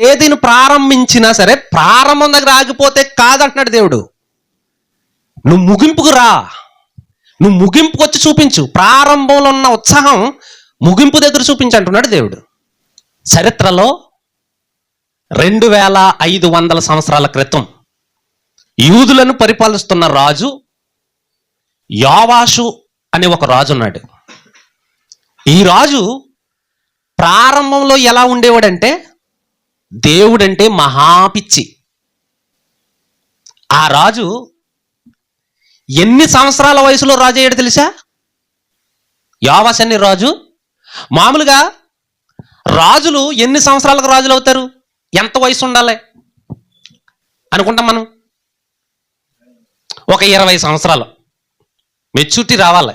ఏదిని ప్రారంభించినా సరే ప్రారంభం దగ్గర ఆగిపోతే కాదంటున్నాడు దేవుడు. నువ్వు ముగింపుకు రా, నువ్వు ముగింపుకు వచ్చి చూపించు. ప్రారంభంలో ఉన్న ఉత్సాహం ముగింపు దగ్గర చూపించు అంటున్నాడు దేవుడు. చరిత్రలో 2500 సంవత్సరాల క్రితం యూదులను పరిపాలిస్తున్న రాజు యోవాషు అనే ఒక రాజు ఉన్నాడు. ఈ రాజు ప్రారంభంలో ఎలా ఉండేవాడంటే దేవుడంటే మహాపిచ్చి. ఆ రాజు ఎన్ని సంవత్సరాల వయసులో రాజు అయ్యాడు తెలుసా? యోవాషు అనే రాజు. మామూలుగా రాజులు ఎన్ని సంవత్సరాలకు రాజులు అవుతారు? ఎంత వయసు ఉండాలి అనుకుంటాం మనం? ఒక 20 సంవత్సరాలు మెచ్యూరిటీ రావాలి.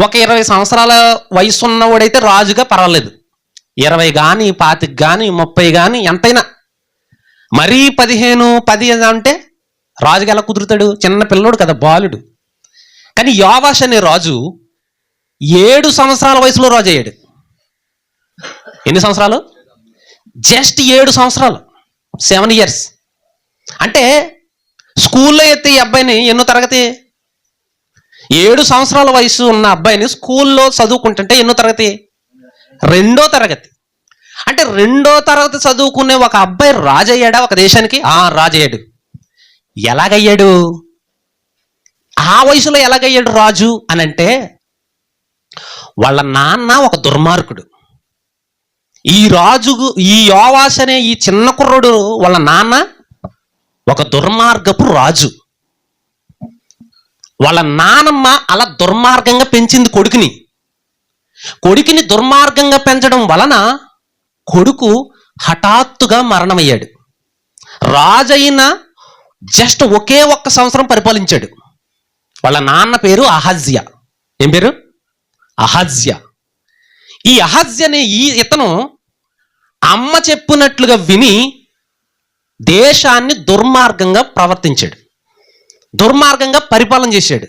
ఒక 20 సంవత్సరాల వయసు ఉన్నవాడైతే రాజుగా పర్వాలేదు. 20 కానీ 25 కానీ 30 కానీ ఎంతైనా. మరీ 15, 10 అంటే రాజుగా ఎలా కుదురుతాడు? చిన్న పిల్లోడు కదా, బాలుడు. కానీ యోవాషు అనే రాజు 7 సంవత్సరాల వయసులో రాజు అయ్యాడు. ఎన్ని సంవత్సరాలు? జస్ట్ 7 సంవత్సరాలు, 7 years. అంటే స్కూల్లో ఎత్తే ఈ అబ్బాయిని ఎన్నో తరగతి? 7 సంవత్సరాల వయసు ఉన్న అబ్బాయిని స్కూల్లో చదువుకుంటుంటే ఎన్నో తరగతి? 2వ తరగతి. అంటే 2వ తరగతి చదువుకునే ఒక అబ్బాయి రాజు అయ్యాడా ఒక దేశానికి? రాజు అయ్యాడు. ఎలాగయ్యాడు? ఆ వయసులో ఎలాగయ్యాడు రాజు అని అంటే, వాళ్ళ నాన్న ఒక దుర్మార్గుడు. ఈ యోవాషు అనే ఈ చిన్న కుర్రుడు వాళ్ళ నాన్న ఒక దుర్మార్గపు రాజు. వాళ్ళ నానమ్మ అలా దుర్మార్గంగా పెంచింది కొడుకుని దుర్మార్గంగా పెంచడం వలన కొడుకు హఠాత్తుగా మరణమయ్యాడు. రాజైన జస్ట్ ఒకే 1 సంవత్సరం పరిపాలించాడు. వాళ్ళ నాన్న పేరు అహజ్యా. ఏం పేరు? అహజ్యా. ఈ అహజ్యాని ఇతను అమ్మ చెప్పినట్లుగా విని దేశాన్ని దుర్మార్గంగా ప్రవర్తించాడు, దుర్మార్గంగా పరిపాలన చేశాడు.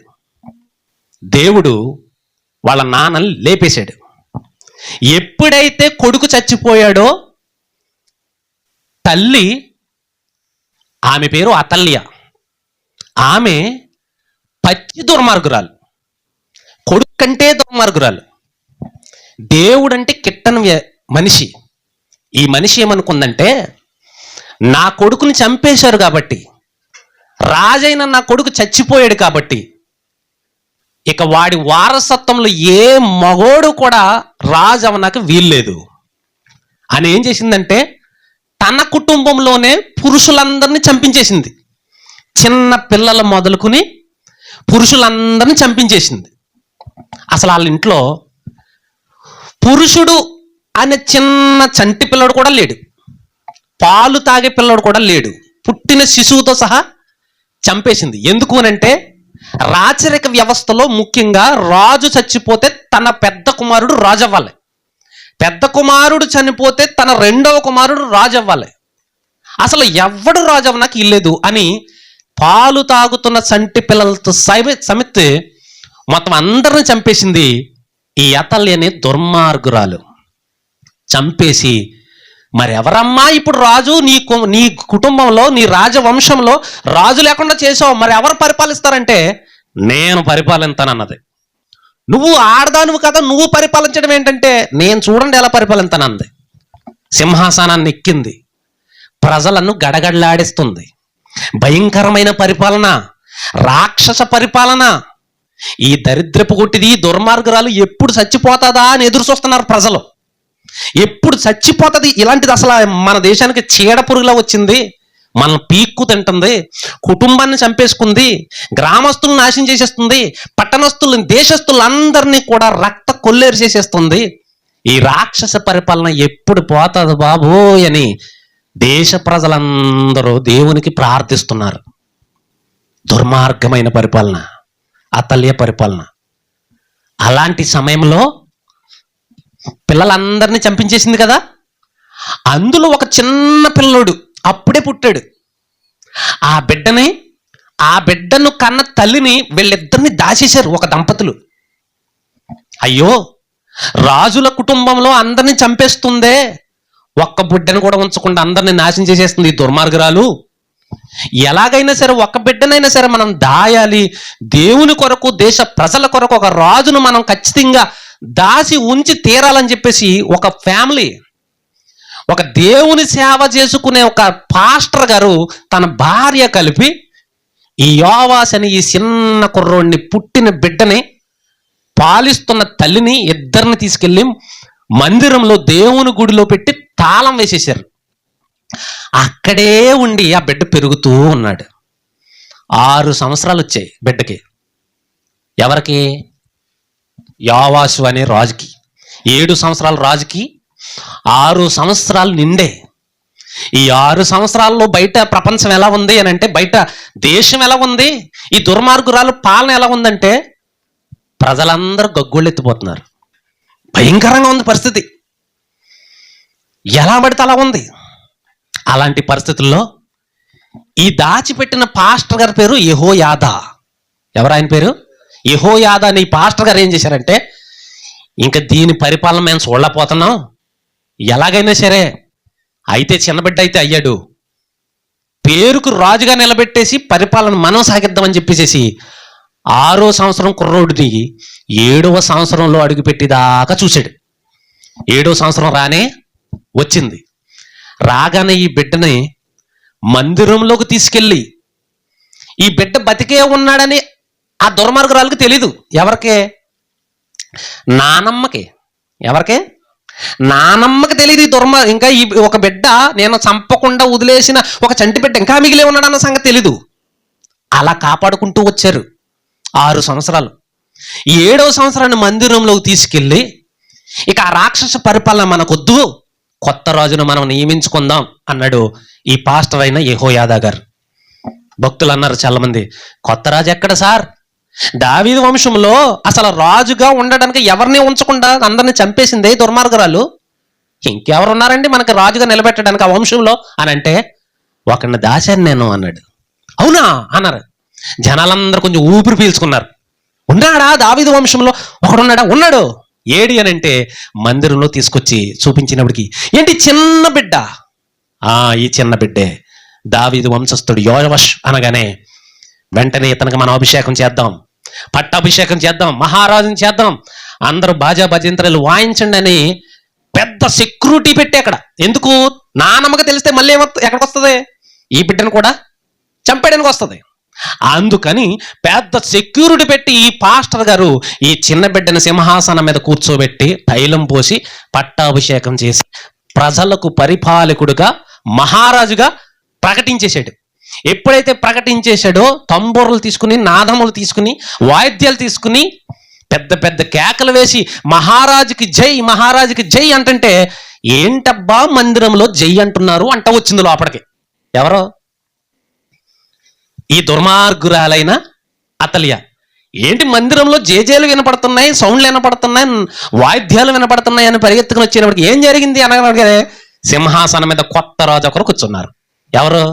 దేవుడు వాళ్ళ నాన్నని లేపేశాడు. ఎప్పుడైతే కొడుకు చచ్చిపోయాడో తల్లి, ఆమె పేరు అతల్య, ఆమె పచ్చి దుర్మార్గురాలు, కొడుకు కంటే దుర్మార్గురాలు. దేవుడంటే కిట్టని మనిషి. ఈ మనిషి ఏమనుకుందంటే, నా కొడుకుని చంపేశారు కాబట్టి, రాజైన నా కొడుకు చచ్చిపోయాడు కాబట్టి, ఇక వాడి వారసత్వంలో ఏ మగోడు కూడా రాజు అవనకు వీల్లేదు అని ఏం చేసిందంటే, తన కుటుంబంలోనే పురుషులందరినీ చంపించేసింది. చిన్న పిల్లల మొదలుకుని పురుషులందరినీ చంపించేసింది. అసలు వాళ్ళ ఇంట్లో పురుషుడు అనే చిన్న చంటి పిల్లడు కూడా లేడు, పాలు తాగే పిల్లడు కూడా లేడు. పుట్టిన శిశువుతో సహా చంపేసింది. ఎందుకు అనంటే, రాచరిక వ్యవస్థలో ముఖ్యంగా రాజు చచ్చిపోతే తన పెద్ద కుమారుడు రాజు అవ్వాలి, పెద్ద కుమారుడు చనిపోతే తన 2వ కుమారుడు రాజు అవ్వాలి. అసలు ఎవడు రాజు అవ్వనాకి ఇల్లేదు అని పాలు తాగుతున్న చంటి పిల్లలతో సమితి మొత్తం అందరిని చంపేసింది. ఈ అతల్య అనే దుర్మార్గురాలు చంపేసి, మరి ఎవరమ్మా ఇప్పుడు రాజు? నీ కుటుంబంలో, నీ రాజవంశంలో రాజు లేకుండా చేసావు, మరి ఎవరు పరిపాలిస్తారంటే, నేను పరిపాలిస్తానన్నది. నువ్వు ఆడదానువు కదా, నువ్వు పరిపాలించడం ఏంటంటే, నేను చూడండి ఎలా పరిపాలిస్తానంది. సింహాసనాన్ని ఎక్కింది, ప్రజలను గడగడలాడిస్తుంది. భయంకరమైన పరిపాలన, రాక్షస పరిపాలన. ఈ దరిద్రపు కొట్టిది దుర్మార్గురాలు ఎప్పుడు చచ్చిపోతుందా అని ఎదురు చూస్తున్నారు ప్రజలు. ఎప్పుడు చచ్చిపోతుంది? ఇలాంటిది అసలు మన దేశానికి చీడ పురుగులా వచ్చింది, మన పీక్కు తింటుంది, కుటుంబాన్ని చంపేసుకుంది, గ్రామస్తులను నాశనం చేసేస్తుంది, పట్టణస్తులను, దేశస్తులందరినీ కూడా రక్త కొల్లేరు చేసేస్తుంది. ఈ రాక్షస పరిపాలన ఎప్పుడు పోతుంది బాబోయ్ అని దేశ ప్రజలందరూ దేవునికి ప్రార్థిస్తున్నారు. దుర్మార్గమైన పరిపాలన, అతల్య పరిపాలన. అలాంటి సమయంలో పిల్లలందరినీ చంపించేసింది కదా. అందులో ఒక చిన్న పిల్లోడు అప్పుడే పుట్టాడు. ఆ బిడ్డను కన్న తల్లిని వీళ్ళిద్దరిని దాచేశారు ఒక దంపతులు. అయ్యో, రాజుల కుటుంబంలో అందరినీ చంపేస్తుందే, ఒక్క బిడ్డను కూడా ఉంచకుండా అందరిని నాశనం చేసేస్తుంది ఈ దుర్మార్గురాలు. ఎలాగైనా సరే ఒక్క బిడ్డనైనా సరే మనం దాయాలి, దేవుని కొరకు దేశ ప్రజల కొరకు ఒక రాజును మనం ఖచ్చితంగా దాసి ఉంచి తీరాలని చెప్పేసి ఒక ఫ్యామిలీ, ఒక దేవుని సేవ చేసుకునే ఒక పాస్టర్ గారు తన భార్య కలిపి ఈ యోవాస్ అని ఈ చిన్న కుర్రోడిని, పుట్టిన బిడ్డని, పాలిస్తున్న తల్లిని ఇద్దరిని తీసుకెళ్ళి మందిరంలో దేవుని గుడిలో పెట్టి తాళం వేసేశారు. అక్కడే ఉండి ఆ బిడ్డ పెరుగుతూ ఉన్నాడు. 6 సంవత్సరాలు వచ్చాయి బిడ్డకి. ఎవరికి? యోవాషు అనే రాజుకి. 7 సంవత్సరాల రాజుకి 6 సంవత్సరాలు నిండే. ఈ 6 సంవత్సరాల్లో బయట ప్రపంచం ఎలా ఉంది అని అంటే, బయట దేశం ఎలా ఉంది, ఈ దుర్మార్గురాలు పాలన ఎలా ఉందంటే, ప్రజలందరూ గగ్గోళ్ళెత్తిపోతున్నారు. భయంకరంగా ఉంది పరిస్థితి. ఎలా పడితే అలా ఉంది. అలాంటి పరిస్థితుల్లో ఈ దాచిపెట్టిన పాస్టర్ గారి పేరు యెహోయాదా. ఎవరు ఆయన పేరు? యెహోయాదా అని పాస్టర్ గారు ఏం చేశారంటే, ఇంకా దీని పరిపాలన మేము చూడలేకపోతున్నాం, ఎలాగైనా సరే అయితే చిన్నబిడ్డ అయితే అయ్యాడు, పేరుకు రాజుగా నిలబెట్టేసి పరిపాలన మనం సాగిద్దామని చెప్పేసి 6వ సంవత్సరం కుర్రోడిని 7వ సంవత్సరంలో అడుగుపెట్టేదాకా చూశాడు. 7వ సంవత్సరం రానే వచ్చింది. రాగానే ఈ బిడ్డని మందిరంలోకి తీసుకెళ్ళి, ఈ బిడ్డ బతికే ఉన్నాడని ఆ దుర్మార్గురాలకు తెలీదు. ఎవరికే? నానమ్మకి. ఎవరికే? నానమ్మకి తెలియదు ఈ ఇంకా ఈ ఒక బిడ్డ నేను చంపకుండా వదిలేసిన ఒక చంటి బిడ్డ ఇంకా మిగిలే ఉన్నాడన్న సంగతి తెలీదు. అలా కాపాడుకుంటూ వచ్చారు 6 సంవత్సరాలు. 7వ సంవత్సరాన్ని మందిరంలోకి తీసుకెళ్ళి, ఇక ఆ రాక్షస పరిపాలన మనకొద్దు, కొత్త రాజును మనం నియమించుకుందాం అన్నాడు ఈ పాస్టర్ అయిన యెహోయాదా గారు. భక్తులు అన్నారు చాలా మంది, కొత్త రాజు ఎక్కడ సార్? దావీదు వంశంలో అసలు రాజుగా ఉండడానికి ఎవరిని ఉంచకుండా అందరిని చంపేసిందే దుర్మార్గురాలు. ఇంకెవరు ఉన్నారండి మనకి రాజుగా నిలబెట్టడానికి ఆ వంశంలో అని అంటే, ఒకరిని దాశాను నేను అన్నాడు. అవునా అన్నారు. జనాలందరూ కొంచెం ఊపిరి పీల్చుకున్నారు. ఉన్నాడా దావీదు వంశంలో ఒకడున్నాడా? ఉన్నాడు. ఏడి అని అంటే మందిరంలో తీసుకొచ్చి చూపించినప్పటికీ, ఏంటి చిన్న బిడ్డ? ఈ చిన్న బిడ్డే దావీదు వంశస్థుడు యోవాష్ అనగానే, వెంటనే ఇతనికి మనం అభిషేకం చేద్దాం, పట్టాభిషేకం చేద్దాం, మహారాజుని చేద్దాం, అందరూ బాజా భజంత్రాలు వాయించండి అని పెద్ద సెక్యూరిటీ పెట్టి అక్కడ. ఎందుకు? నానమ్మకి తెలిస్తే మళ్ళీ ఎక్కడికి వస్తుంది? ఈ బిడ్డను కూడా చంపేయడానికి వస్తుంది. అందుకని పెద్ద సెక్యూరిటీ పెట్టి ఈ పాస్టర్ గారు ఈ చిన్న బిడ్డను సింహాసనం మీద కూర్చోబెట్టి తైలం పోసి పట్టాభిషేకం చేసి ప్రజలకు పరిపాలకుడుగా, మహారాజుగా ప్రకటించేశాడు. ఎప్పుడైతే ప్రకటించేశాడో తంబూరులు తీసుకుని, నాదములు తీసుకుని, వాయిద్యాలు తీసుకుని పెద్ద పెద్ద కేకలు వేసి మహారాజుకి జై, మహారాజుకి జై అంటుంటే, ఏంటబ్బా మందిరంలో జై అంటున్నారు అంట వచ్చింది లోపలికి. ఎవరో? ఈ దుర్మార్గురాలైన అతల్య. ఏంటి మందిరంలో జేజేలు వినపడుతున్నాయి, సౌండ్లు వినపడుతున్నాయి, వాయిద్యాలు వినపడుతున్నాయి అని పరిగెత్తుకుని వచ్చినప్పటికి ఏం జరిగింది అనగానే, సింహాసనం మీద కొత్త రాజు ఒకరు కూర్చున్నారు. ఎవరు?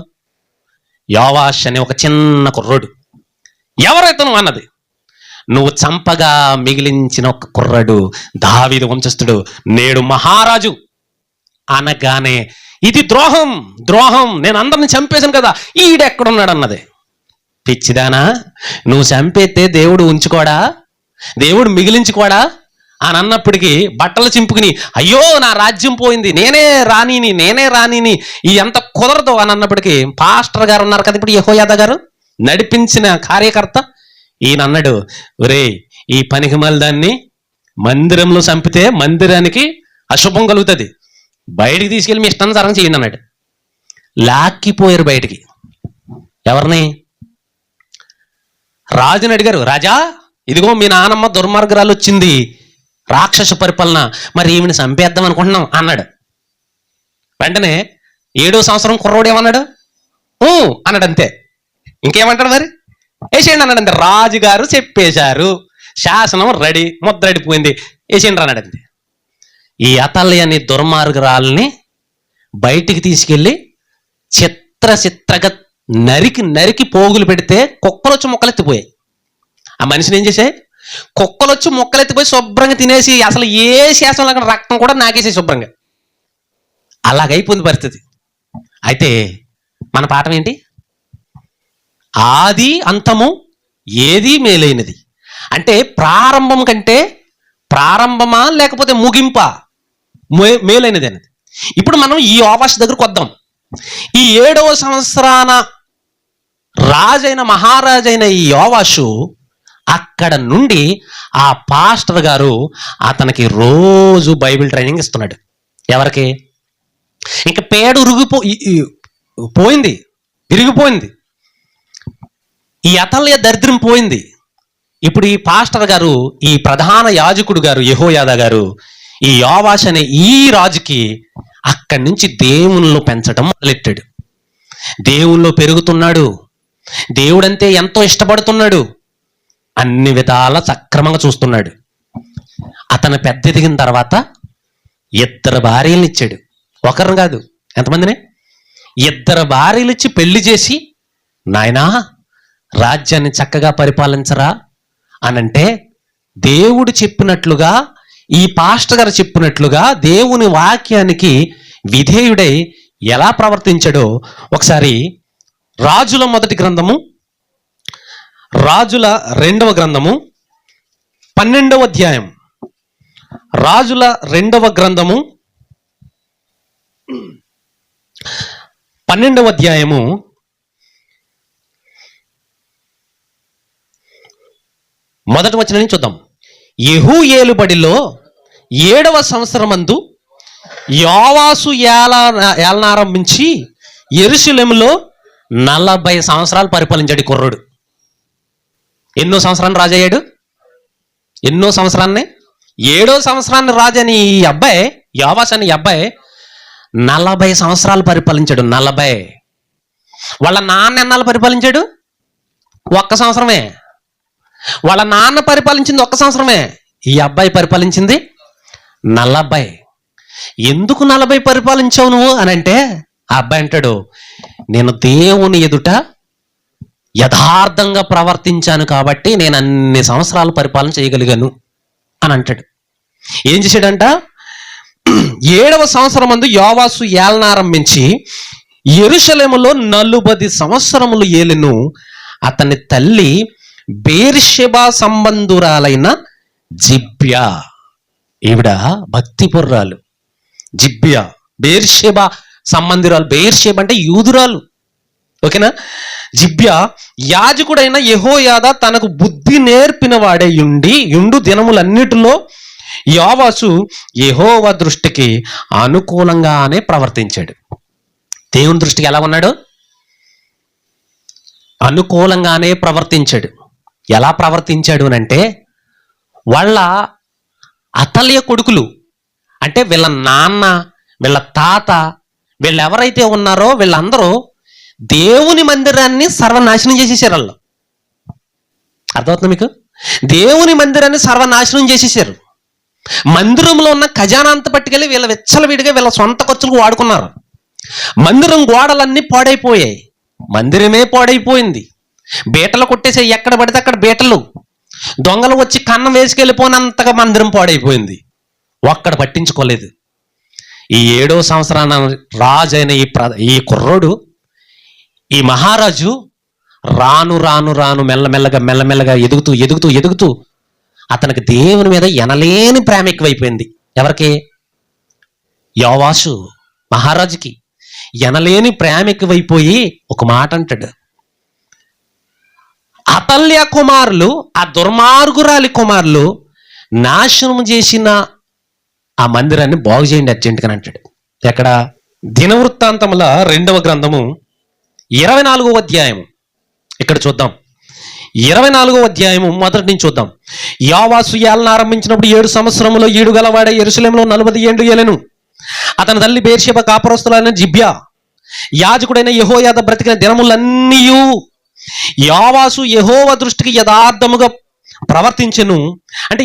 యోవాష్ అనే ఒక చిన్న కుర్రోడు. ఎవరైతను అన్నది, నువ్వు చంపగా మిగిలించిన ఒక కుర్రాడు దావీదు వంశస్థుడు, నేడు మహారాజు అనగానే, ఇది ద్రోహం, ద్రోహం, నేను అందరిని చంపేశాను కదా, ఈడెక్కడున్నాడు అన్నది. పిచ్చిదానా, నువ్వు చంపేస్తే దేవుడు ఉంచుకోడా, దేవుడు మిగిలించుకోడా అని అన్నప్పటికీ బట్టలు చింపుకుని, అయ్యో నా రాజ్యం పోయింది, నేనే రాణిని, ఈ ఎంత కుదరదు అని అన్నప్పటికీ పాస్టర్ గారు ఉన్నారు కదా ఇప్పుడు యెహోయాదా గారు, నడిపించిన కార్యకర్త, ఈయన అన్నాడు, ఒరే ఈ పనికి మళ్ళీ దాన్ని మందిరంలో చంపితే మందిరానికి అశుభం కలుగుతుంది, బయటికి తీసుకెళ్ళి మీ ఇష్టానుసారం చేయండి అన్నాడు. లాక్కిపోయారు బయటికి. ఎవరిని? రాజుని అడిగారు, రాజా ఇదిగో మీ నానమ్మ దుర్మార్గురాలు వచ్చింది, రాక్షస పరిపాలన, మరి ఈమెను చంపేద్దాం అనుకుంటున్నాం అన్నాడు. వెంటనే 7వ సంవత్సరం కుర్రోడు ఏమన్నాడు? అన్నాడు. అంతే, ఇంకేమంటాడు మరి? వేసేయండి అన్నాడు. అంతే, రాజుగారు చెప్పేశారు, శాసనం రెడీ, ముద్రడిపోయింది, వేసేయండి అన్నాడు. అంతే. ఈ అతల్య అనే దుర్మార్గురాల్ని బయటికి తీసుకెళ్ళి చిత్రగా నరికి పోగులు పెడితే కుక్కలొచ్చి మొక్కలెత్తిపోయాయి. ఆ మనిషిని ఏం చేసాయి? కుక్కలొచ్చి మొక్కలెత్తిపోయి శుభ్రంగా తినేసి, అసలు ఏ శాసనం లేకుండా రక్తం కూడా నాకేసాయి శుభ్రంగా. అలాగైపోయింది పరిస్థితి. అయితే మన పాఠం ఏంటి? ఆది అంతము ఏది మేలైనది. అంటే ప్రారంభం కంటే ప్రారంభమా లేకపోతే ముగింపా మేలైనది అనేది. ఇప్పుడు మనం ఈ యోవాషు దగ్గరకు వద్దాం. ఈ 7వ సంవత్సరాన రాజైన మహారాజైన ఈ యోవాషు అక్కడ నుండి ఆ పాస్టర్ గారు అతనికి రోజు బైబిల్ ట్రైనింగ్ ఇస్తున్నాడు. ఎవరికి? ఇంకా పేడు పోయింది, విరిగిపోయింది. ఈ అతల్య దరిద్రం పోయింది. ఇప్పుడు ఈ పాస్టర్ గారు, ఈ ప్రధాన యాజకుడు గారు యెహోయాదా గారు ఈ యోవాషు అనే ఈ రాజుకి అక్కడి నుంచి దేవునిలో పెంచడం మొదలెట్టాడు. దేవుల్లో పెరుగుతున్నాడు. దేవుడంటే ఎంతో ఇష్టపడుతున్నాడు. అన్ని విధాల సక్రమంగా చూస్తున్నాడు. అతను పెద్ద ఎదిగిన తర్వాత 2 భార్యలను ఇచ్చాడు. ఒకరిని కాదు, ఎంతమందిని? 2 భార్యలు ఇచ్చి పెళ్లి చేసి, నాయనా రాజ్యాన్ని చక్కగా పరిపాలించరా అనంటే దేవుడు చెప్పినట్లుగా, ఈ పాస్టర్ గారు చెప్పినట్లుగా దేవుని వాక్యానికి విధేయుడై ఎలా ప్రవర్తించాడో ఒకసారి రాజుల మొదటి గ్రంథము, రాజుల 2వ గ్రంథము 12వ అధ్యాయం, రాజుల 2వ గ్రంథము 12వ అధ్యాయము 1వ వచనం నుంచి చూద్దాం. యెహూ ఏలుబడిలో 7వ సంవత్సరమందు యోవాషు ఏలనారంభించి యెరూషలేములో 40 సంవత్సరాలు పరిపాలించాడు ఈ కుర్రుడు. ఎన్నో సంవత్సరాన్ని రాజయ్యాడు? ఎన్నో సంవత్సరాన్ని? 7వ సంవత్సరాన్ని రాజని ఈ అబ్బాయి, యోవాషు అని అబ్బాయి 40 సంవత్సరాలు పరిపాలించాడు. 40. వాళ్ళ నాన్న ఎన్నాళ్ళు పరిపాలించాడు? 1 సంవత్సరమే. వాళ్ళ నాన్న పరిపాలించింది 1 సంవత్సరమే. ఈ అబ్బాయి పరిపాలించింది 40. ఎందుకు 40 పరిపాలించావు నువ్వు అని అంటే, ఆ అబ్బాయి అంటాడు, నేను దేవుని ఎదుట యథార్థంగా ప్రవర్తించాను కాబట్టి నేను అన్ని సంవత్సరాలు పరిపాలన చేయగలిగాను అని అంటాడు. ఏం చేశాడంట? 7వ సంవత్సరమందు యోవాషు ఏలనారంభించి యెరూషలేములో 40 సంవత్సరములు ఏలెను. అతని తల్లి బెయేర్షెబా సంబంధురాలైన జిబ్యా. ఈవిడ భక్తి పుర్రాలు. Zibiah Beersheba సంబంధురాలు. బెయేర్షెబా అంటే యూదురాలు. ఓకేనా? జిబ్యా యాజకుడైన యెహోయాదా తనకు బుద్ధి నేర్పిన వాడే యుండు దినములన్నిటిలో యోవాషు యెహోవా దృష్టికి అనుకూలంగానే ప్రవర్తించాడు. దేవుని దృష్టికి ఎలా ఉన్నాడు? అనుకూలంగానే ప్రవర్తించాడు. ఎలా ప్రవర్తించాడు అనంటే, వాళ్ళ అతల్య కొడుకులు అంటే వీళ్ళ నాన్న, వీళ్ళ తాత, వీళ్ళు ఎవరైతే ఉన్నారో వీళ్ళందరూ దేవుని మందిరాన్ని సర్వనాశనం చేసేసారు. వాళ్ళు అర్థమవుతుంది మీకు? దేవుని మందిరాన్ని సర్వనాశనం చేసేసారు. మందిరంలో ఉన్న ఖజానా అంతా పట్టుకెళ్ళి వీళ్ళ విచ్చలవిడిగా వీళ్ళ సొంత ఖర్చులకు వాడుకున్నారు. మందిరం గోడలన్నీ పాడైపోయాయి. మందిరమే పాడైపోయింది. బీటలు కొట్టేసాయి. ఎక్కడ పడితే అక్కడ బీటలు. దొంగలు వచ్చి కన్నం వేసుకెళ్ళిపోయినంతగా మందిరం పాడైపోయింది. ఒక్కడ పట్టించుకోలేదు. ఈ 7వ సంవత్సరాన రాజు అయిన ఈ కుర్రోడు, ఈ మహారాజు రాను రాను రాను మెల్లమెల్లగా ఎదుగుతూ అతనికి దేవుని మీద ఎనలేని ప్రేమ ఎక్కువైపోయింది. ఎవరికి? యోవాషు మహారాజుకి ఎనలేని ప్రేమ ఎక్కువైపోయి ఒక మాట అంటాడు, అతల్య కుమారులు, ఆ దుర్మార్గురాలి కుమారులు నాశనం చేసిన ఆ మందిరాన్ని బాగు చేయండి అర్జెంటుగా అంటాడు. ఎక్కడ? దినవృత్తాంతముల 2వ గ్రంథము 24వ అధ్యాయము. ఇక్కడ చూద్దాం. 24వ అధ్యాయము మొదటి నుంచి చూద్దాం. యోవాషు ఏలన ఆరంభించినప్పుడు 7 సంవత్సరములో ఈడు గలవాడే యెరూషలేములో 40 ఏండ్లు ఏలెను. అతని తల్లి బెయేర్షెబా కాపురస్తులైన జిబ్యా. యాజకుడైన యెహోయాదా బ్రతికిన దినములన్నీ యోవాషు యెహోవా దృష్టికి యథార్థముగా ప్రవర్తించెను. అంటే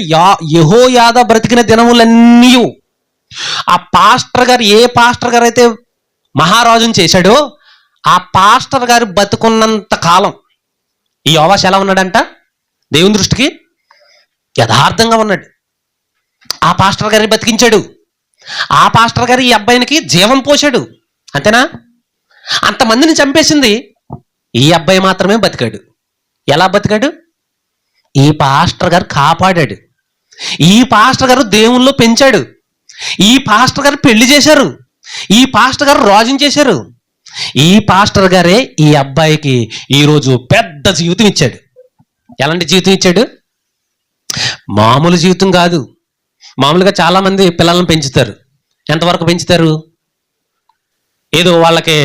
యెహోయాదా బ్రతికిన దినములన్నీ, ఆ పాస్టర్ గారు, ఏ పాస్టర్ గారు అయితే మహారాజుని చేశాడో ఆ పాస్టర్ గారు బతుకున్నంత కాలం ఈ యోవాషు ఎలా ఉన్నాడంట? దేవుని దృష్టికి యథార్థంగా ఉన్నాడు. ఆ పాస్టర్ గారిని బతికించాడు. ఆ పాస్టర్ గారు ఈ అబ్బాయినికి జీవం పోశాడు, అంతేనా? అంతమందిని చంపేసింది, ఈ అబ్బాయి మాత్రమే బతికాడు. ఎలా బతికాడు? ఈ పాస్టర్ గారు కాపాడాడు, ఈ పాస్టర్ గారు దేవుల్లో పెంచాడు, ఈ పాస్టర్ గారు పెళ్లి చేశారు, ఈ పాస్టర్ గారు రాజుని చేశారు. ఈ పాస్టర్ గారే ఈ అబ్బాయికి ఈరోజు పెద్ద జీవితం ఇచ్చాడు. ఎలాంటి జీవితం ఇచ్చాడు? మామూలు జీవితం కాదు. మామూలుగా చాలామంది పిల్లలను పెంచుతారు. ఎంతవరకు పెంచుతారు? ఏదో వాళ్ళకి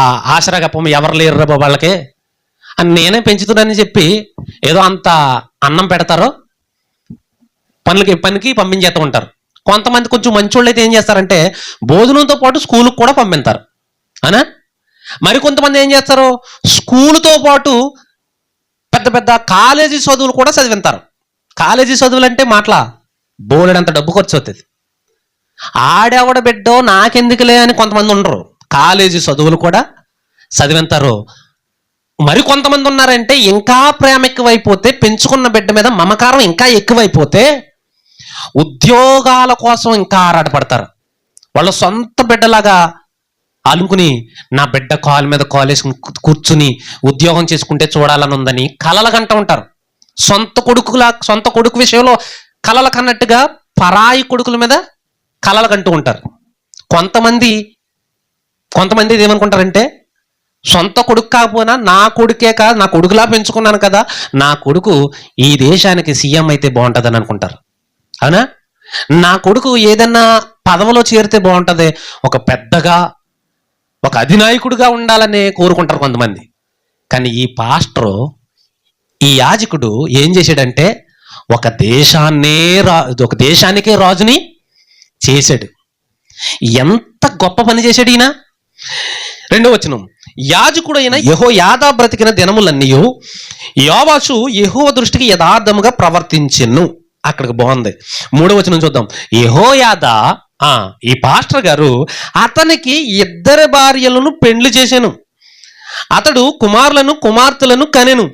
ఆ ఆసరాగా ఎవరు లేరు రా వాళ్ళకి అని నేనే పెంచుతున్నానని చెప్పి ఏదో అంత అన్నం పెడతారో పనికి పంపించేస్తూ ఉంటారు. కొంతమంది కొంచెం మంచోళ్ళు అయితే ఏం చేస్తారంటే భోజనంతో పాటు స్కూల్కి కూడా పంపిస్తారు, అనా? మరి కొంతమంది ఏం చేస్తారు, స్కూలుతో పాటు పెద్ద పెద్ద కాలేజీ చదువులు కూడా చదివింతారు. కాలేజీ చదువులు అంటే మాటలా బోలెడంత డబ్బు ఖర్చు అవుతుంది. ఆడెవడ బిడ్డో నాకెందుకులే అని కొంతమంది ఉండరు, కాలేజీ చదువులు కూడా చదివింతారు. మరి కొంతమంది ఉన్నారంటే ఇంకా ప్రేమ ఎక్కువైపోతే, పెంచుకున్న బిడ్డ మీద మమకారం ఇంకా ఎక్కువైపోతే ఉద్యోగాల కోసం ఇంకా ఆరాటపడతారు. వాళ్ళ సొంత బిడ్డలాగా అనుకుని నా బిడ్డ కాలు మీద కాలేసి కూర్చుని ఉద్యోగం చేసుకుంటే చూడాలని ఉందని కలలు కంటూ ఉంటారు. సొంత కొడుకు విషయంలో కలలు కన్నట్టుగా పరాయి కొడుకుల మీద కలలు కంటూ ఉంటారు. కొంతమంది ఏమనుకుంటారంటే సొంత కొడుకు కాకపోయినా నా కొడుకే కాదు, నా కొడుకులా పెంచుకున్నాను కదా, నా కొడుకు ఈ దేశానికి సీఎం అయితే బాగుంటుందని అనుకుంటారు, అవునా? నా కొడుకు ఏదన్నా పదవిలో చేరితే బాగుంటుంది, ఒక పెద్దగా ఒక అధినాయకుడిగా ఉండాలని కోరుకుంటారు కొంతమంది. కానీ ఈ పాస్టరు, ఈ యాజకుడు ఏం చేశాడంటే ఒక దేశానికే రాజుని చేశాడు. ఎంత గొప్ప పని చేశాడు ఈయన. 2వ వచనం, యాజకుడైన యెహోయాదా బ్రతికిన దినములన్నీ యోవాషు యెహోవా దృష్టికి యథార్థముగా ప్రవర్తించెను. అక్కడికి బాగుంది. 3వ వచనం చూద్దాం. యెహోయాదా, ఈ పాస్టర్ గారు అతనికి 2 భార్యలను పెండ్లి చేశాను, అతడు కుమారులను కుమార్తెలను కనెను.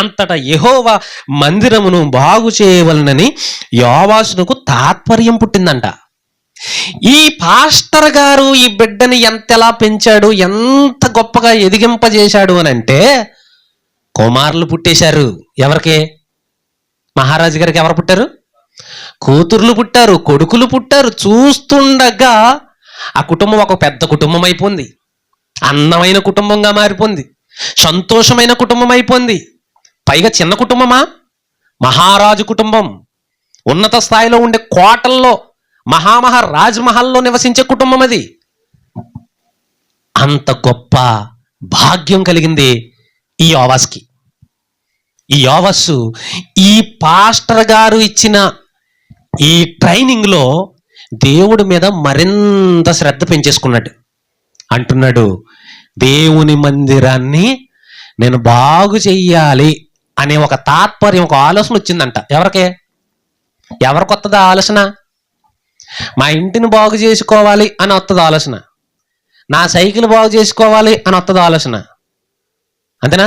అంతటా యెహోవా మందిరమును బాగు చేయవలనని యోవాషునకు తాత్పర్యం పుట్టిందంట. ఈ పాస్టర్ గారు ఈ బిడ్డని ఎంతలా పెంచాడు, ఎంత గొప్పగా ఎదిగింపజేశాడు అని అంటే కుమారులు పుట్టేశారు. ఎవరికి? మహారాజు గారికి ఎవరు పుట్టారు? కూతుర్లు పుట్టారు, కొడుకులు పుట్టారు. చూస్తుండగా ఆ కుటుంబం ఒక పెద్ద కుటుంబం అయిపోయింది, అందమైన కుటుంబంగా మారిపోయింది, సంతోషమైన కుటుంబం అయిపోయింది. పైగా చిన్న కుటుంబమా? మహారాజు కుటుంబం, ఉన్నత స్థాయిలో ఉండే కోటల్లో రాజ్మహల్లో నివసించే కుటుంబం అది. అంత గొప్ప భాగ్యం కలిగింది ఈ యోవాస్కి. ఈ యోవాసు ఈ పాస్టర్ గారు ఇచ్చిన ఈ ట్రైనింగ్లో దేవుడి మీద మరింత శ్రద్ధ పెంచేసుకున్నాడు. అంటున్నాడు, దేవుని మందిరాన్ని నేను బాగు చెయ్యాలి అనే ఒక తాత్పర్యం, ఒక ఆలోచన వచ్చిందంట. ఎవరికి వస్తుంది ఆలోచన? మా ఇంటిని బాగు చేసుకోవాలి అని వస్తుంది ఆలోచన, నా సైకిల్ బాగు చేసుకోవాలి అని వస్తుంది ఆలోచన, అంతేనా?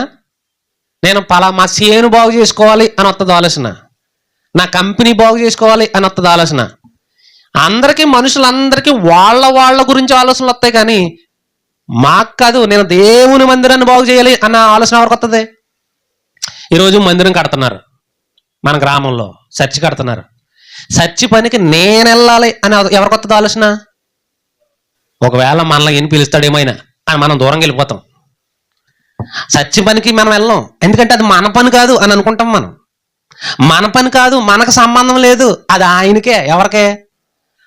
నేను మా చేను బాగు చేసుకోవాలి అని వస్తుంది ఆలోచన, నా కంపెనీ బాగు చేసుకోవాలి అని వస్తుంది ఆలోచన. అందరికీ, మనుషులందరికీ వాళ్ళ గురించి ఆలోచనలు వస్తాయి, కానీ మాకు కాదు, నేను దేవుని మందిరాన్ని బాగు చేయాలి అన్న ఆలోచన ఎవరికి వస్తుంది? ఈరోజు మందిరం కడుతున్నారు, మన గ్రామంలో చర్చి కడుతున్నారు. చర్చి పనికి నేను వెళ్ళాలి అని ఎవరికి వస్తుంది ఆలోచన? ఒకవేళ మనలో ఏం పిలుస్తాడేమైనా అని మనం దూరంగా వెళ్ళిపోతాం. చర్చి పనికి మనం వెళ్ళాం, ఎందుకంటే అది మన పని కాదు అని అనుకుంటాం. మన పని కాదు, మనకు సంబంధం లేదు, అది ఆయనకే. ఎవరికే?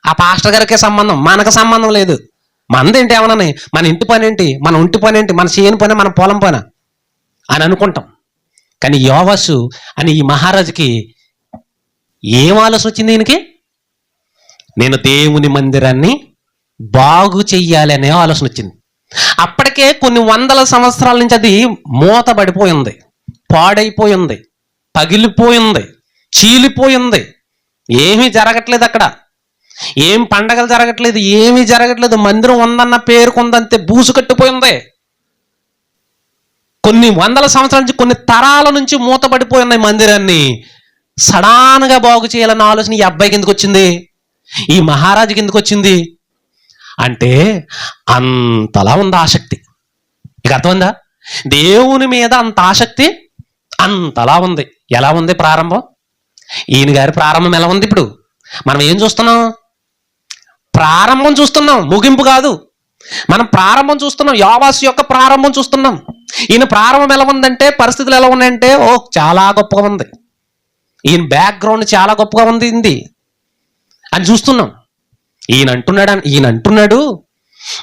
ఆ పాస్టర్ గారికే సంబంధం, మనకు సంబంధం లేదు. మనదేంటి ఏమన్నా, మన ఇంటి పని ఏంటి, మన ఒంటి పని ఏంటి, మన చేను పని, మన పొలం పని అని అనుకుంటాం. కానీ యోవాషు అని ఈ మహారాజుకి ఏం ఆలోచన వచ్చింది? ఈయనకి నేను దేవుని మందిరాన్ని బాగు చెయ్యాలి అనే ఆలోచన వచ్చింది. అప్పటికే కొన్ని వందల సంవత్సరాల నుంచి అది మూతబడిపోయింది, పాడైపోయింది, పగిలిపోయింది, చీలిపోయింది. ఏమీ జరగట్లేదు అక్కడ, ఏం పండగలు జరగట్లేదు, ఏమీ జరగట్లేదు. మందిరం ఉందన్న పేరుకుందంతే బూసు కట్టిపోయింది. కొన్ని వందల సంవత్సరాల నుంచి, కొన్ని తరాల నుంచి మూతబడిపోయిన మందిరాన్ని సడాన్గా బాగు చేయాలన్న ఆలోచన ఈ అబ్బాయికి ఎందుకు వచ్చింది? ఈ మహారాజుకి ఎందుకు వచ్చింది అంటే అంతలా ఉంది ఆసక్తి. ఇక అర్థమైందా? దేవుని మీద అంత ఆసక్తి అంతలా ఉంది. ఎలా ఉంది ప్రారంభం? ఈయన గారి ప్రారంభం ఎలా ఉంది? ఇప్పుడు మనం ఏం చూస్తున్నాం? ప్రారంభం చూస్తున్నాం, ముగింపు కాదు. మనం ప్రారంభం చూస్తున్నాం, యోవాషు యొక్క ప్రారంభం చూస్తున్నాం. ఈయన ప్రారంభం ఎలా ఉందంటే, పరిస్థితులు ఎలా ఉన్నాయంటే, చాలా గొప్పగా ఉంది. ఈయన బ్యాక్గ్రౌండ్ చాలా గొప్పగా ఉంది అని చూస్తున్నాం. ఈయన అంటున్నాడు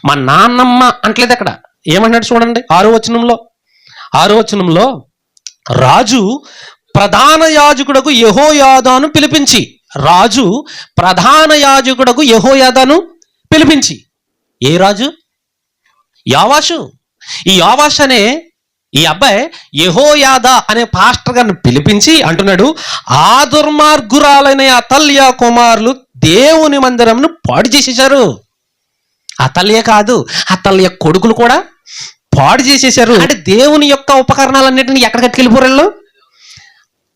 మా నాన్నమ్మ అంటలేదు అక్కడ. ఏమన్నాడు చూడండి, 6వ వచనంలో రాజు ప్రధాన యాజకుడకు యెహోయాదాను పిలిపించి, రాజు ప్రధాన యాజకుడకు యెహోయాదాను పిలిపించి, ఏ రాజు? యోవాషు. ఈ యోవాషు అనే ఈ అబ్బాయి యెహోయాదా అనే పాస్టర్ గారిని పిలిపించి అంటున్నాడు, ఆ దుర్మార్గురాలైన అతల్యా కుమారులు దేవుని మందిరంను పాడు చేసేశారు. అతల్య కాదు, అతల్య కొడుకులు కూడా పాడు చేసేశారు. అంటే దేవుని యొక్క ఉపకరణాలన్నిటిని ఎక్కడ కట్టుకెళ్ళిపోయారు?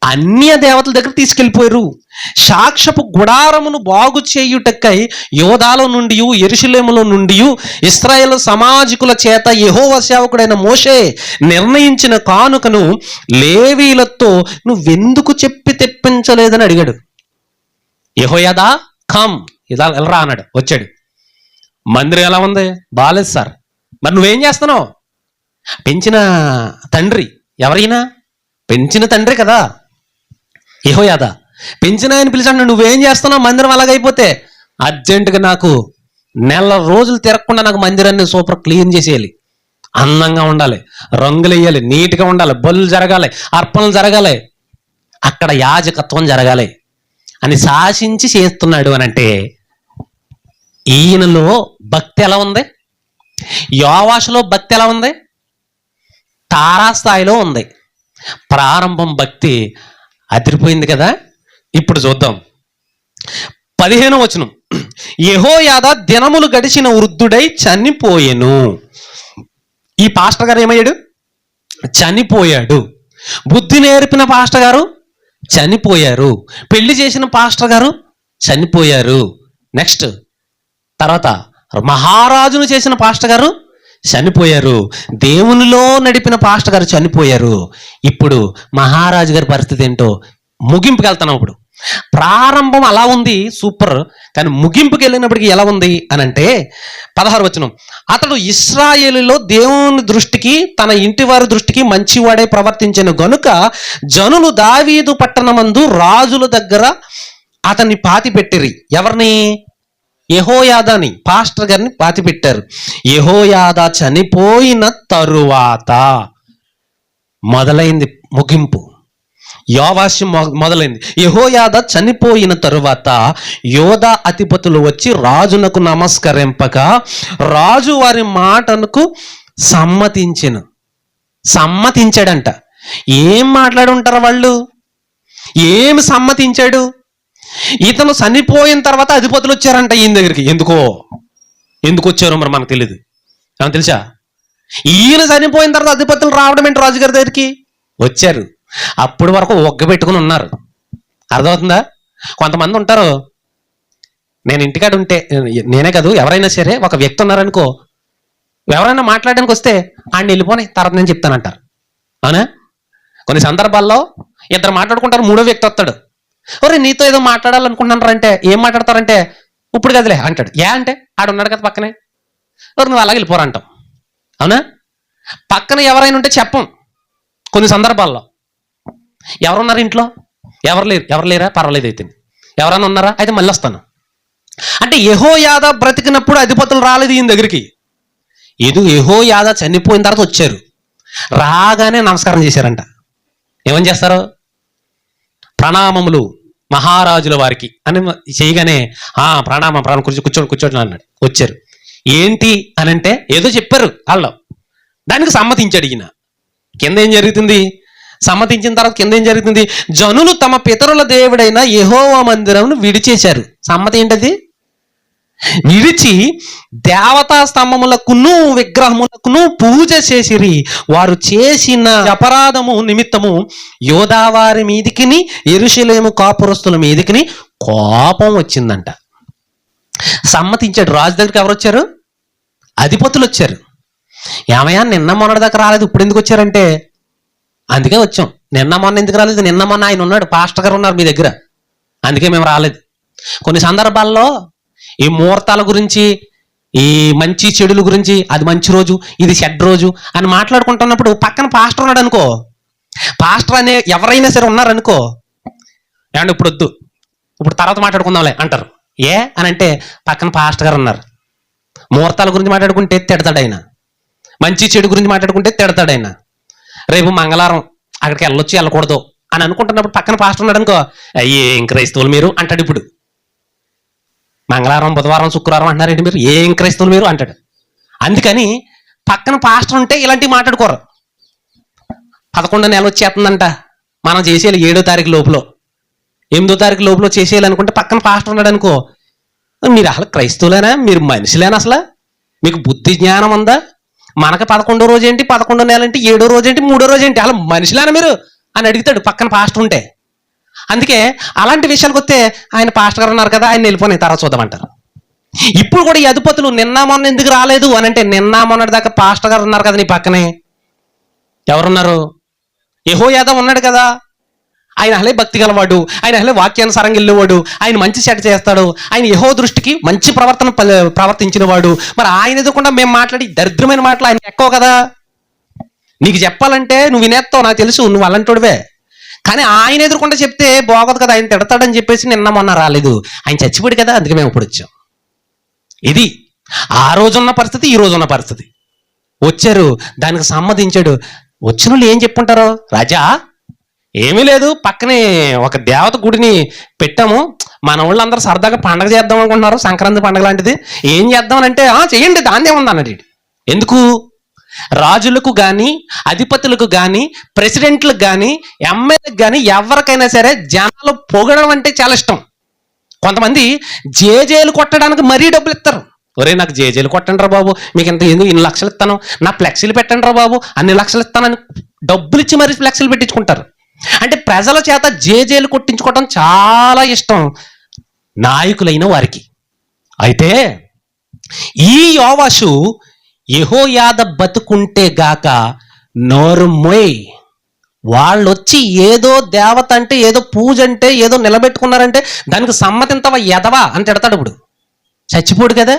అన్య దేవతల దగ్గర తీసుకెళ్ళిపోయారు. సాక్ష్యపు గుడారమును బాగు చేయుటకై యోధాలో నుండి, యెరూషలేములో నుండి ఇశ్రాయేలు సమాజకుల చేత యెహోవా సేవకుడైన మోషే నిర్ణయించిన కానుకను లేవీలతో నువ్వెందుకు చెప్పి తెప్పించలేదని అడిగాడు. యెహోయాదా కమ్, ఇలా వెళ్ళరా అన్నాడు. వచ్చాడు. మందిరం ఎలా ఉంది? బాలేదు సార్. మరి నువ్వేం చేస్తున్నావు? పెంచిన తండ్రి ఎవరైనా? పెంచిన తండ్రి కదా యెహోయాదా. పెంచిన ఆయన పిలిచాడు, నువ్వేం చేస్తున్నావు? మందిరం అలాగైపోతే అర్జెంటుగా నాకు నెల రోజులు తిరగకుండా నాకు మందిరాన్ని సూపర్ క్లీన్ చేసేయాలి, అందంగా ఉండాలి, రంగులు వేయాలి, నీట్గా ఉండాలి, బలులు జరగాలి, అర్పణలు జరగాలి, అక్కడ యాజకత్వం జరగాలి అని శాసించి చేస్తున్నాడు అని అంటే ఈయనలో భక్తి ఎలా ఉంది? యోవాషులో భక్తి ఎలా ఉంది? తారాస్థాయిలో ఉంది. ప్రారంభం భక్తి అదిరిపోయింది కదా. ఇప్పుడు చూద్దాం 15వ వచనం. యెహోయాదా దినములు గడిచిన వృద్ధుడై చనిపోయెను. ఈ పాస్టర్ గారు ఏమయ్యాడు? చనిపోయాడు. బుద్ధి నేర్పిన పాస్టర్ గారు చనిపోయారు. పెళ్లి చేసిన పాస్టర్ గారు చనిపోయారు. నెక్స్ట్ తర్వాత మహారాజును చేసిన పాస్టర్ గారు చనిపోయారు. దేవునిలో నడిపిన పాస్టర్ గారు చనిపోయారు. ఇప్పుడు మహారాజు గారి పరిస్థితి ఏంటో ముగింపుకి వెళ్తున్నాం. ఇప్పుడు ప్రారంభం అలా ఉంది, సూపర్. కానీ ముగింపుకి వెళ్ళినప్పటికీ ఎలా ఉంది అని అంటే 16వ వచనం. అతడు ఇశ్రాయేలులో దేవుని దృష్టికి, తన ఇంటి వారి దృష్టికి మంచివాడే ప్రవర్తించిన గనుక జనులు దావీదు పట్టణమందు రాజుల దగ్గర అతన్ని పాతి పెట్టిరి. ఎవరిని? యెహోయాదాని, పాస్టర్ గారిని పాతి పెట్టారు. యెహోయాదా చనిపోయిన తరువాత మొదలైంది ముగింపు. యోవాషు మొదలైంది. యెహోయాదా చనిపోయిన తరువాత యోధా అధిపతులు వచ్చి రాజునకు నమస్కరింపక రాజు వారి మాటలకు సమ్మతించాడంట. ఏం మాట్లాడి ఉంటారు వాళ్ళు? ఏమి సమ్మతించాడు? ఇతను చనిపోయిన తర్వాత అధిపతులు వచ్చారంట ఈయన దగ్గరికి. ఎందుకు వచ్చారో మరి మనకు తెలియదు. ఏమన్నా తెలుసా? ఈయన చనిపోయిన తర్వాత అధిపతులు రావడం ఏంటి రాజుగారి దగ్గరికి? వచ్చారు. అప్పటి వరకు ఒగ్గబెట్టుకుని ఉన్నారు. అర్థమవుతుందా? కొంతమంది ఉంటారు, నేను ఇంటికాడ ఉంటే, నేనే కాదు ఎవరైనా సరే, ఒక వ్యక్తి ఉన్నారనుకో, ఎవరైనా మాట్లాడడానికి వస్తే ఆయన వెళ్ళిపోని తర్వాత నేను చెప్తానంటారు. అవునా? కొన్ని సందర్భాల్లో ఇద్దరు మాట్లాడుకుంటారు, మూడో వ్యక్తి వస్తాడు. ఒరే నీతో ఏదో మాట్లాడాలనుకుంటున్నారంటే ఏం మాట్లాడతారంటే ఇప్పుడు కదలే అంటాడు. అంటే ఆడున్నాడు కదా పక్కనే, ఎవరు నువ్వు అలాగే వెళ్ళిపోరంటాం. అవునా? పక్కన ఎవరైనా ఉంటే చెప్పం. కొన్ని సందర్భాల్లో ఎవరున్నారు ఇంట్లో? ఎవరు లేరా? పర్వాలేదు, అయితే ఎవరైనా ఉన్నారా? అయితే మళ్ళీ వస్తాను అంటే. యెహోయాదా బ్రతికినప్పుడు అధిపతులు రాలేదు ఈయన దగ్గరికి. యెహోయాదా చనిపోయిన తర్వాత వచ్చారు. రాగానే నమస్కారం చేశారంట. ఏమని చేస్తారు? ప్రణామములు మహారాజుల వారికి అని చేయగానే ప్రణామం కూర్చోండి అన్నాడు. వచ్చారు. ఏంటి అని అంటే ఏదో చెప్పారు వాళ్ళు, దానికి సమ్మతించాడు ఈయన. కింద ఏం జరుగుతుంది? సమ్మతించిన తర్వాత కింద ఏం జరుగుతుంది? జనులు తమ పితరుల దేవుడైన యెహోవా మందిరంను విడిచేశారు. సమ్మతి ఏంటది? విడిచి దేవతా స్తంభములకును విగ్రహములకును పూజ చేసిరి. వారు చేసిన అపరాధము నిమిత్తము యోధావారి మీదికిని యెరూషలేము కాపురస్తుల మీదికిని కోపం వచ్చిందంట. సమ్మతించాడు. రాజు దగ్గరికి ఎవరు వచ్చారు? అధిపతులు వచ్చారు. ఏమయ్యా నిన్న మొన్నటి దాకా రాలేదు, ఇప్పుడు ఎందుకు వచ్చారంటే, అందుకే వచ్చాం. నిన్న మొన్న ఎందుకు రాలేదు? నిన్న మొన్న ఆయన ఉన్నాడు, పాస్టర్ గారు ఉన్నారు మీ దగ్గర, అందుకే మేము రాలేదు. కొన్ని సందర్భాల్లో ఈ ముహూర్తాల గురించి, ఈ మంచి చెడుల గురించి, అది మంచి రోజు ఇది చెడ్డ రోజు అని మాట్లాడుకుంటున్నప్పుడు పక్కన పాస్టర్ ఉన్నాడు అనుకో, పాస్టర్ అనే ఎవరైనా సరే ఉన్నారనుకో, ఏమంటే ఇప్పుడు వద్దు, ఇప్పుడు తర్వాత మాట్లాడుకుందాంలే అంటారు. ఏ అని అంటే పక్కన పాస్టర్ గారు ఉన్నారు. ముహూర్తాల గురించి మాట్లాడుకుంటే తిడతాడు ఆయన, మంచి చెడు గురించి మాట్లాడుకుంటే తిడతాడు ఆయన. రేపు మంగళవారం అక్కడికి వెళ్ళొచ్చు వెళ్ళకూడదు అని అనుకుంటున్నప్పుడు పక్కన పాస్టర్ ఉన్నాడు అనుకో, ఏం క్రైస్తవులు మీరు అంటాడు. ఇప్పుడు మంగళవారం బుధవారం శుక్రవారం అంటున్నారేంటి మీరు, ఏం క్రైస్తవులు మీరు అంటాడు. అందుకని పక్కన పాస్టర్ ఉంటే ఇలాంటివి మాట్లాడుకోరు. 11 నెల వచ్చేస్తుందంట, మనం చేసేయాలి 7వ తారీఖు లోపల, 8వ తారీఖు లోపల చేసేయాలనుకుంటే పక్కన పాస్టర్ ఉన్నాడు అనుకో, మీరు అసలు క్రైస్తవులేనా, మీరు మనుషులేనా, అసలు మీకు బుద్ధి జ్ఞానం ఉందా, మనకు 11వ రోజు ఏంటి, 11వ నెల ఏంటి, 7వ రోజు ఏంటి, 3వ రోజు ఏంటి, అలా మనుషులేనా మీరు అని అడుగుతాడు పక్కన పాస్టర్ ఉంటే. అందుకే అలాంటి విషయాలకు వస్తే ఆయన పాస్టర్ గారు ఉన్నారు కదా, ఆయన వెళ్ళిపోయిన తర్వాత చూద్దామంటారు. ఇప్పుడు కూడా ఈ అధిపతులు నిన్న మొన్న ఎందుకు రాలేదు అని అంటే, నిన్న మొన్నటి దాకా పాస్టర్ గారు ఉన్నారు కదా నీ పక్కనే. ఎవరున్నారు? యెహోయాదా ఉన్నాడు కదా, ఆయన అసలే భక్తి గలవాడు, ఆయన అసలే వాక్యానుసారంగా వెళ్ళేవాడు, ఆయన మంచి సెట్ చేస్తాడు, ఆయన యెహోవా దృష్టికి మంచి ప్రవర్తించిన వాడు. మరి ఆయన ఎదుర్కొండా మేము మాట్లాడి దరిద్రమైన మాటలు ఆయన ఎక్కువ కదా. నీకు చెప్పాలంటే నువ్వు వినేస్తావు, నాకు తెలుసు, నువ్వు అలాంటివే. కానీ ఆయన ఎదుర్కొంటే చెప్తే బాగోదు కదా, ఆయన తిడతాడని చెప్పేసి నిన్న మొన్న రాలేదు. ఆయన చచ్చిపోయాడు కదా, అందుకే మేము ఇప్పుడు వచ్చాం. ఇది ఆ రోజున్న పరిస్థితి, ఈ రోజున్న పరిస్థితి. వచ్చారు, దానికి సమ్మతించాడు. వచ్చిన వాళ్ళు ఏం చెప్పుంటారు? రాజా ఏమీ లేదు, పక్కనే ఒక దేవత గుడిని పెట్టాము, మన వాళ్ళందరూ సరదాగా పండగ చేద్దాం అనుకుంటున్నారు, సంక్రాంతి పండగ లాంటిది, ఏం చేద్దాం అంటే చెయ్యండి దాన్నే ఉంది అన్నాడు. ఎందుకు? రాజులకు కానీ, అధిపతులకు కానీ, ప్రెసిడెంట్లకు కానీ, ఎమ్మెల్యేలకు కానీ, ఎవరికైనా సరే జనాలు పొగడం అంటే చాలా ఇష్టం. కొంతమంది జేజేలు కొట్టడానికి మరీ డబ్బులు ఇస్తారు. ఒరే నాకు జేజేలు కొట్టండి రా బాబు, మీకు ఇంత ఎందుకు ఇన్ని లక్షలు ఇస్తాను, నా ఫ్లెక్సీలు పెట్టండి రా బాబు, అన్ని లక్షలు ఇస్తానని డబ్బులు ఇచ్చి మరీ ఫ్లెక్సీలు పెట్టించుకుంటారు. అంటే ప్రజల చేత జేజేలు కొట్టించుకోవడం చాలా ఇష్టం నాయకులైన వారికి. అయితే ఈ యోవాషు యెహోయాదా బతుకుంటే గాక నోరు మోయ్, వాళ్ళు వచ్చి ఏదో దేవత అంటే, ఏదో పూజ అంటే, ఏదో నిలబెట్టుకున్నారంటే దానికి సమ్మతింతవా ఎదవా అని తిడతాడు. ఇప్పుడు చచ్చిపోడు కదా,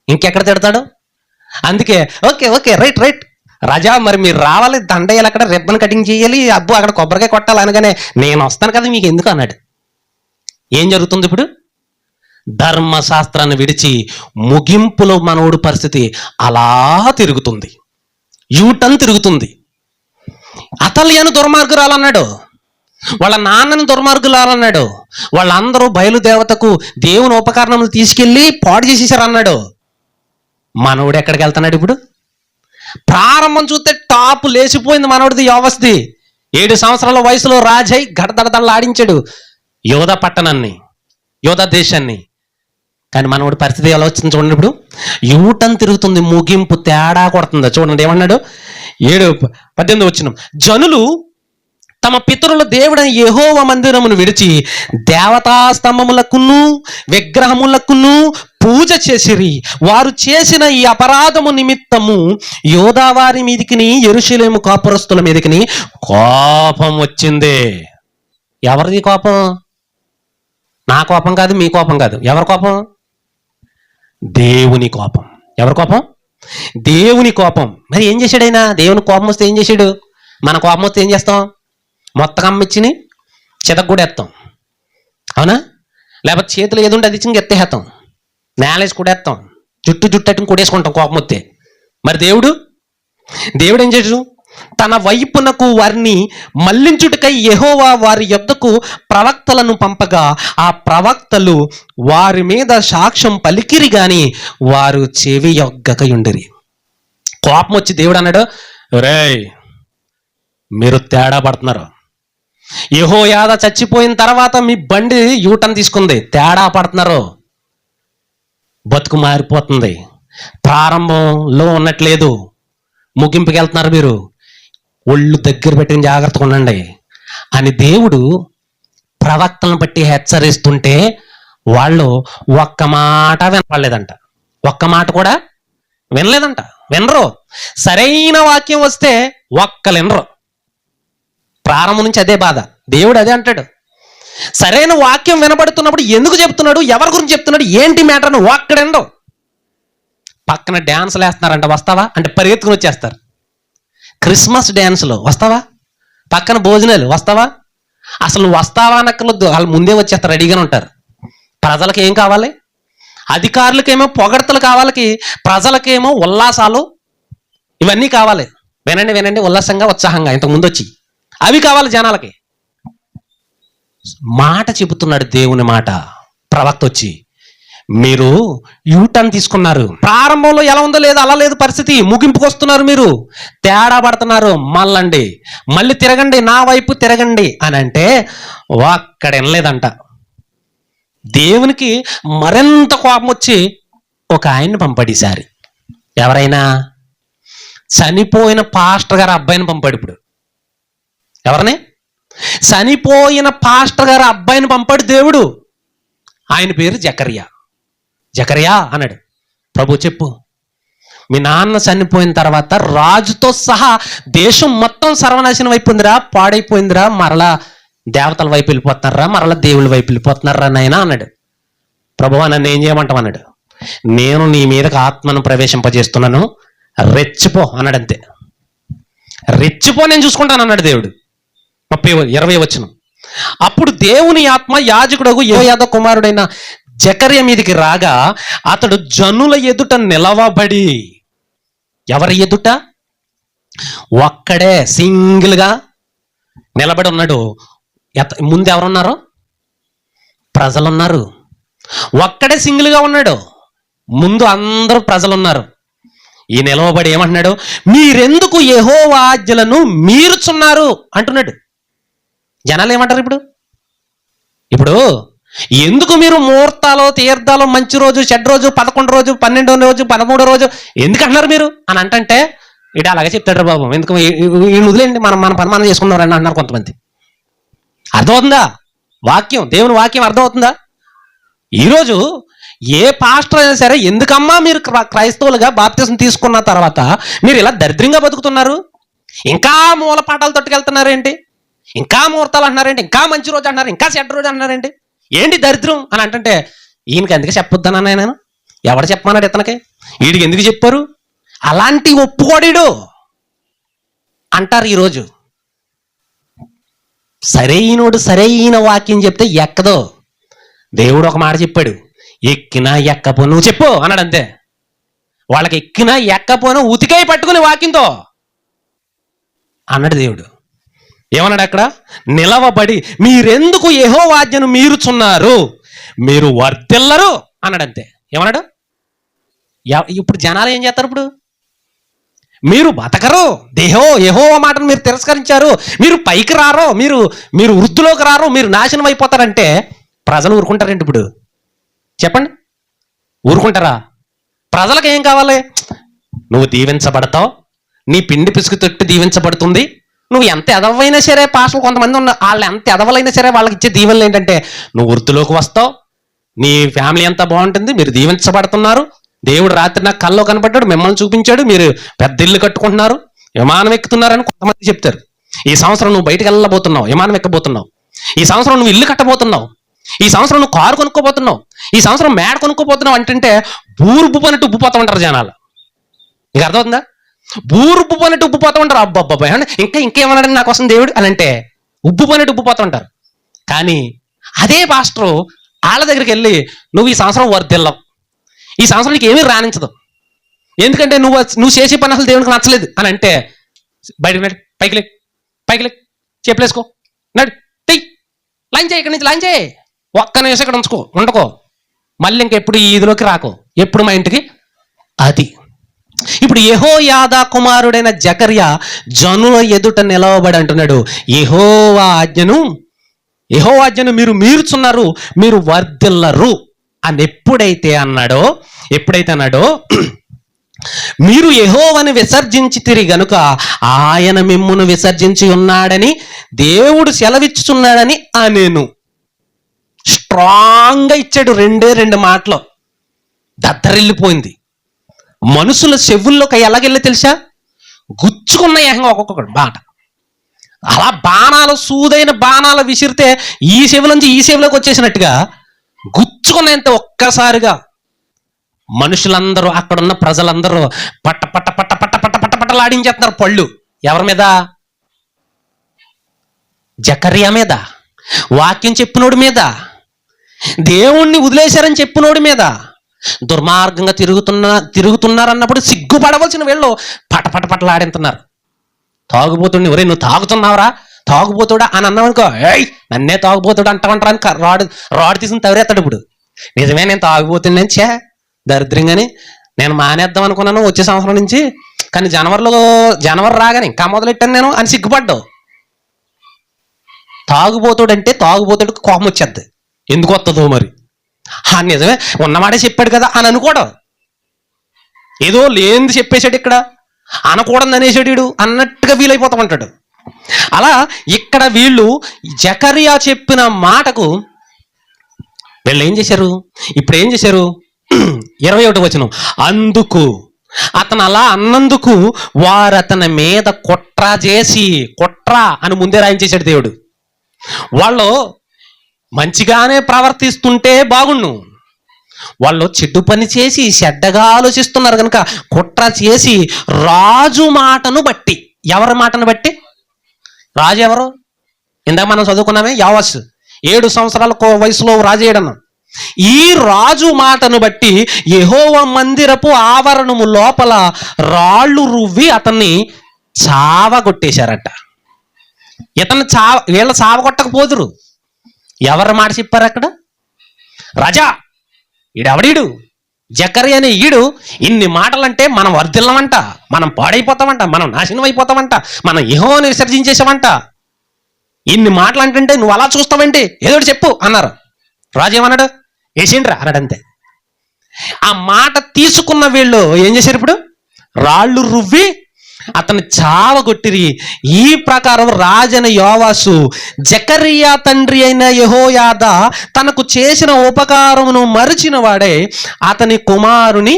ఇంకెక్కడ తిడతాడు? అందుకే ఓకే ఓకే రైట్ రైట్ రాజా, మరి మీరు రావాలి, దండయ్యాలి, అక్కడ రిబ్బన్ కటింగ్ చేయాలి, అబ్బు అక్కడ కొబ్బరికాయ కొట్టాలి అనగానే నేను వస్తాను కదా మీకు ఎందుకు అన్నాడు. ఏం జరుగుతుంది ఇప్పుడు? ధర్మశాస్త్రాన్ని విడిచి ముగింపులో మనోడు పరిస్థితి అలా తిరుగుతుంది, యూటర్న్ తిరుగుతుంది. అతల్యను దుర్మార్గురాలన్నాడు, వాళ్ళ నాన్నను దుర్మార్గురాలన్నాడు, వాళ్ళందరూ బయలుదేవతకు దేవుని ఉపకరణములు తీసుకెళ్ళి పాడు చేసేసారు అన్నాడు. మనోడు ఎక్కడికి వెళ్తున్నాడు ఇప్పుడు? ప్రారంభం చూస్తే టాప్ లేచిపోయింది మనోడిది, యోవస్ది. 7 సంవత్సరాల వయసులో రాజై గడదడదళ్ళు ఆడించాడు యోధా పట్టణాన్ని, యోధా దేశాన్ని. కానీ మనోడి పరిస్థితి ఎలా వచ్చింది చూడండి. ఇప్పుడు యూటర్న్ తిరుగుతుంది, ముగింపు తేడా కొడుతుంది. చూడండి ఏమన్నాడు, 7:18 వచనం, జనులు తమ పితరుల దేవుడైన యెహోవా మందిరమును విడిచి దేవతా స్తంభములకును విగ్రహములకును పూజ చేసిరి. వారు చేసిన ఈ అపరాధము నిమిత్తము యోధా వారి మీదికిని యెరూషలేము కాపురస్తుల మీదికిని కోపం వచ్చింది. ఎవరిది కోపం? నా కోపం కాదు, మీ కోపం కాదు. ఎవరి కోపం? దేవుని కోపం. ఎవరి కోపం? దేవుని కోపం. మరి ఏం చేశాడు ఆయన? దేవుని కోపం వస్తే ఏం చేశాడు? మన కోపం వస్తే ఏం చేస్తాం? మొత్తం అమ్మిచ్చిని చితగ్గూడేస్తాం, అవునా? లేకపోతే చేతులు ఏది ఉంటే అది ఇచ్చి ఎత్తేస్తాం, నేలేసి కూడేస్తాం, జుట్టు కూడేసుకుంటాం కోపం వస్తే. మరి దేవుడు ఏం చేశాడు? తన వైపునకు వారిని మళ్లించుటకై యెహోవా వారి యొద్దకు ప్రవక్తలను పంపగా ఆ ప్రవక్తలు వారి మీద సాక్ష్యం పలికిరి గాని వారు చెవి యొగ్గకయుండిరి. కోపం వచ్చి దేవుడు అన్నాడు, రేయ్ మీరు తేడా పడుతున్నారు. యెహోయాదా చచ్చిపోయిన తర్వాత మీ బండి యూటర్న్ తీసుకుంది, తేడా పడుతున్నారు, బతుకు మారిపోతుంది, ప్రారంభంలో ఉన్నట్లేదు, ముగింపుకి వెళ్తున్నారు, మీరు ఒళ్ళు దగ్గర పెట్టిన జాగ్రత్తగా ఉండండి అని దేవుడు ప్రవక్తలను బట్టి హెచ్చరిస్తుంటే వాళ్ళు ఒక్క మాట వినపడలేదంట, ఒక్క మాట కూడా వినలేదంట. వినరు. సరైన వాక్యం వస్తే ఒక్కలు వినరు. ప్రారంభం నుంచి అదే బాధ. దేవుడు అదే అంటాడు, సరైన వాక్యం వినబడుతున్నప్పుడు ఎందుకు చెప్తున్నాడు, ఎవరి గురించి చెప్తున్నాడు, ఏంటి మ్యాటర్ అని ఒక్కడెండవు. పక్కన డ్యాన్స్లు వేస్తున్నారంట, వస్తావా అంటే పరిగెత్తుకుని వచ్చేస్తారు. క్రిస్మస్ డ్యాన్స్లో వస్తావా, పక్కన భోజనాలు వస్తావా, అసలు వస్తావా అనక్కర్లేదు, వాళ్ళు ముందే వచ్చేస్తారు, రెడీగానే ఉంటారు. ప్రజలకు ఏం కావాలి, అధికారులకేమో పొగడ్తలు కావాలి, ప్రజలకేమో ఉల్లాసాలు, ఇవన్నీ కావాలి. వినండి వినండి, ఉల్లాసంగా ఉత్సాహంగా ఇంతకుముందు వచ్చి అవి కావాలి జనాలకి. మాట చెబుతున్నాడు దేవుని మాట. ప్రవక్త వచ్చి, మీరు యూటర్న్ తీసుకున్నారు, ప్రారంభంలో ఎలా ఉందో లేదో అలా లేదు పరిస్థితి, ముగింపుకు వస్తున్నారు, మీరు తేడా పడుతున్నారు, మళ్ళండి, మళ్ళీ తిరగండి, నా వైపు తిరగండి అని అంటే ఒక్కడ వినలేదంట. దేవునికి మరింత కోపం వచ్చి ఒక ఆయన్ని పంపాడు ఈసారి. ఎవరైనా చనిపోయిన పాస్టర్ గారు అబ్బాయిని పంపాడు. ఇప్పుడు ఎవరిని, చనిపోయిన పాస్టర్ గారు అబ్బాయిని పంపాడు దేవుడు. ఆయన పేరు జకర్యా. జకర్యా అన్నాడు, ప్రభు చెప్పు, మీ నాన్న చనిపోయిన తర్వాత రాజుతో సహా దేశం మొత్తం సర్వనాశనం అయిపోయిందిరా, పాడైపోయిందిరా, మరలా దేవతల వైపు వెళ్ళిపోతున్నారా, మరలా దేవుళ్ళ వైపు వెళ్ళిపోతున్నారా నాయనా అన్నాడు. ప్రభువా నన్ను ఏం చేయమంటావు అన్నాడు. నేను నీ మీదకి ఆత్మను ప్రవేశింపజేస్తున్నాను, రెచ్చిపో అన్నాడు. అంతే, రెచ్చిపో, నేను చూసుకుంటాను అన్నాడు దేవుడు. 20 వచనం. అప్పుడు దేవుని ఆత్మ యాజకుడగు యెహోయాదా కుమారుడైన జకర్యా మీదికి రాగా అతడు జనుల ఎదుట నిలవబడి, ఎవరి ఎదుట, ఒక్కడే సింగిల్గా నిలబడి ఉన్నాడు. ముందు ఎవరున్నారు, ప్రజలున్నారు. ఒక్కడే సింగిల్గా ఉన్నాడు, ముందు అందరూ ప్రజలున్నారు. ఈ నిలవబడి ఏమంటున్నాడు, మీరెందుకు యెహోవా ఆజ్ఞలను మీరుచున్నారు అంటున్నాడు. జనాలు ఏమంటారు ఇప్పుడు ఎందుకు మీరు ముహూర్తాలు, తీర్థాలు, మంచి రోజు, చెడ్డ రోజు, 11 రోజు, 12వ రోజు, 13వ రోజు ఎందుకు అంటున్నారు మీరు అని అంటే, ఇటు అలాగే చెప్తాడు బాబు, ఎందుకు ఈ వదిలేండి, మన పని మనం చేసుకున్నాం అని అంటున్నారు కొంతమంది. అర్థమవుతుందా వాక్యం, దేవుని వాక్యం అర్థమవుతుందా? ఈరోజు ఏ పాస్టర్ అయినా సరే, ఎందుకమ్మా మీరు క్రైస్తవులుగా బాప్తిసం తీసుకున్న తర్వాత మీరు ఇలా దరిద్రంగా బతుకుతున్నారు, ఇంకా మూల పాఠాలు తట్టుకెళ్తున్నారు ఏంటి, ఇంకా ముహూర్తాలు అంటున్నారేంటి, ఇంకా మంచి రోజు అంటున్నారు, ఇంకా చెడ్డ రోజు అంటున్నారేంటి, ఏంటి దరిద్రం అని అంటే, ఈయనకి ఎందుకు చెప్పొద్దన్నా నేను, ఎవడు చెప్పమన్నాడు ఇతనికి, వీడికి ఎందుకు చెప్పారు, అలాంటి ఒప్పుకోడు అంటారు. ఈరోజు సరైన వాక్యం చెప్తే ఎక్కదో. దేవుడు ఒక మాట చెప్పాడు, ఎక్కినా ఎక్కపో నువ్వు చెప్పు అన్నాడు. అంతే, వాళ్ళకి ఎక్కినా ఎక్కపోయినా ఉతికై పట్టుకుని వాక్యంతో అన్నాడు దేవుడు. ఏమన్నాడు అక్కడ, నిలవబడి మీరెందుకు యెహోవా ఆజ్ఞను మీరుచున్నారు, మీరు వర్ధిల్లరు అన్నాడు. అంతే. ఏమన్నాడు? ఇప్పుడు జనాలు ఏం చేస్తారు, ఇప్పుడు మీరు బతకరు, యెహోవా మాటను మీరు తిరస్కరించారు, మీరు పైకి రారో, మీరు వృద్ధిలోకి రారో, మీరు నాశనం అయిపోతారంటే ప్రజలు ఊరుకుంటారండి? ఇప్పుడు చెప్పండి, ఊరుకుంటారా? ప్రజలకు ఏం కావాలి, నువ్వు దీవించబడతావు, నీ పిండి పిసుకు తొట్టు దీవించబడుతుంది, నువ్వు ఎంత ఎదవైనా సరే, పాస్టర్లు కొంతమంది ఉన్న వాళ్ళు ఎంత ఎదవలైనా సరే వాళ్ళకి ఇచ్చే దీవెనలు ఏంటంటే, నువ్వు వృత్తిలోకి వస్తావు, నీ ఫ్యామిలీ అంతా బాగుంటుంది, మీరు దీవించబడుతున్నారు, దేవుడు రాత్రి నాకు కల్లో కనపడ్డాడు, మిమ్మల్ని చూపించాడు, మీరు పెద్ద ఇల్లు కట్టుకుంటున్నారు, విమానం ఎక్కుతున్నారని కొంతమంది చెప్తారు. ఈ సంవత్సరం నువ్వు బయటకు వెళ్ళబోతున్నావు, విమానం ఎక్కబోతున్నావు, ఈ సంవత్సరం నువ్వు ఇల్లు కట్టబోతున్నావు, ఈ సంవత్సరం నువ్వు కారు కొనుక్కోబోతున్నావు, ఈ సంవత్సరం మేడ కొనుక్కోబోతున్నావు అంటే బూరుపు పనిట్టు ఉబ్బుపోతా ఉంటారు జనాలు. నీకు అర్థమవుతుందా? బూరుపు పనిట్టు ఉబ్బుపోతా ఉంటారు. అబ్బాబ్బాయి ఇంకేమన్నాడని నా కోసం దేవుడు అని అంటే ఉబ్బు పనిట్టు ఉబ్బుపోతా ఉంటారు. కానీ అదే పాస్టరు వాళ్ళ దగ్గరికి వెళ్ళి, నువ్వు ఈ సంవత్సరం వర్ధిల్లవు, ఈ సంవత్సరం నీకు ఏమీ రాణించదు, ఎందుకంటే నువ్వు చేసే పని అసలు దేవునికి నచ్చలేదు అని అంటే, బయటకు నడు, పైకి లే చెప్పులేసుకో, నడు, లైన్ చేయి, ఇక్కడి నుంచి లైన్ చేయి, ఒక్క నిమిషం ఇక్కడ ఉండకో, మళ్ళీ ఇంకెప్పుడు ఈ ఇదిలోకి రాకో, ఎప్పుడు మా ఇంటికి. అది ఇప్పుడు యెహోయాదా కుమారుడైన జకర్యా జనుల ఎదుట నిలవబడి అంటున్నాడు, యెహోవా ఆజ్ఞను మీరు మీరుచున్నారు, మీరు వర్ధిల్లరు అని ఎప్పుడైతే అన్నాడో మీరు యెహోవాను విసర్జించితిరి గనుక ఆయన మిమ్మును విసర్జించి ఉన్నాడని దేవుడు సెలవిచ్చుచున్నాడని అనేను. స్ట్రాంగ్గా ఇచ్చాడు. రెండు మాటలు దద్దరిల్లిపోయింది. మనుషుల చెవుల్లోకి ఎలాగెళ్ళి తెలుసా? గుచ్చుకున్న ఏకంగా ఒక్కొక్కడు మాట. అలా బాణాలు, సూదైన బాణాలు విసిరితే ఈ చెవి నుంచి ఈ చెవిలోకి వచ్చేసినట్టుగా గుచ్చుకున్నంత ఒక్కసారిగా మనుషులందరూ, అక్కడున్న ప్రజలందరూ పట్ట పట్ట పట్ట పట్ట పట్ట పట్ట పట్టలాడించేస్తున్నారు పళ్ళు. ఎవరి మీద? జకర్యా మీద, వాక్యం చెప్పినోడి మీద, దేవుణ్ణి వదిలేశారని చెప్పినోడి మీద. దుర్మార్గంగా తిరుగుతున్నారన్నప్పుడు సిగ్గుపడవలసిన వీళ్ళు పట పట పట్టలాడింటున్నారు. తాగుబోతుడిని, ఒరే నువ్వు తాగుతున్నావురా, తాగుబోతుడా అని అన్నావనుకో, ఏయ్ నన్నే తాగుబోతుడు అంటావంటారా అని రాడు తీసుకుని తవరేస్తాడు. ఇప్పుడు నిజమే నేను తాగుబోతుండే దరిద్రంగాని నేను మానేద్దాం అనుకున్నాను వచ్చే సంవత్సరం నుంచి, కానీ జనవరి రాగానే ఇంకా మొదలెట్టాను నేను అని సిగ్గుపడ్డావు. తాగుబోతుడు అంటే తాగుబోతుడికి కోపం వచ్చేద్ది. ఎందుకు వస్తుందో మరి, నిజమే ఉన్నమాడే చెప్పాడు కదా అని అనుకోవడం. ఏదో లేనిది చెప్పేశాడు, ఇక్కడ అనకూడదు అనేసాడు అన్నట్టుగా వీలైపోతా ఉంటాడు. అలా ఇక్కడ వీళ్ళు జకర్యా చెప్పిన మాటకు వీళ్ళు ఏం చేశారు? ఇప్పుడు ఏం చేశారు? 21వ వచనం, అందుకు అతను అలా అన్నందుకు వారు అతని మీద కుట్ర చేసి, కుట్ర అని ముందే రాయించేశాడు దేవుడు. వాళ్ళు మంచిగానే ప్రవర్తిస్తుంటే బాగుండు, వాళ్ళు చెడ్డు పని చేసి చెడ్డగా ఆలోచిస్తున్నారు కనుక కుట్ర చేసి రాజు మాటను బట్టి. ఎవరి మాటను బట్టి? రాజు ఎవరు? ఇందాక మనం చదువుకున్నామే, యోవాషు 7 సంవత్సరాల వయసులో రాజు అయ్యాడన్నాం. ఈ రాజు మాటను బట్టి యెహోవా మందిరపు ఆవరణము లోపల రాళ్ళు రువ్వి అతన్ని చావగొట్టేశారట. వీళ్ళ చావగొట్టకపోదురు. ఎవరి మాట చెప్పారు అక్కడ? రాజా, ఈడెవడీడు జకర్యా అనే ఈడు ఇన్ని మాటలంటే మనం వర్ధిల్లమంట, మనం పాడైపోతామంట, మనం నాశనం అయిపోతామంట, మనం యెహోవాను విసర్జించేసామంట. ఇన్ని మాటలు అంటే నువ్వు అలా చూస్తావంటే ఏదో చెప్పు అన్నారు. రాజు ఏమన్నాడు? వేసేంట్రా అన్నాడంతే. ఆ మాట తీసుకున్న వీళ్ళు ఏం చేశారు? ఇప్పుడు రాళ్ళు రువ్వి అతన్ని చావగొట్టిరి. ఈ ప్రకారం రాజైన యోవాషు జకర్యా తండ్రి అయిన యెహోయాదా తనకు చేసిన ఉపకారమును మరిచిన వాడే అతని కుమారుని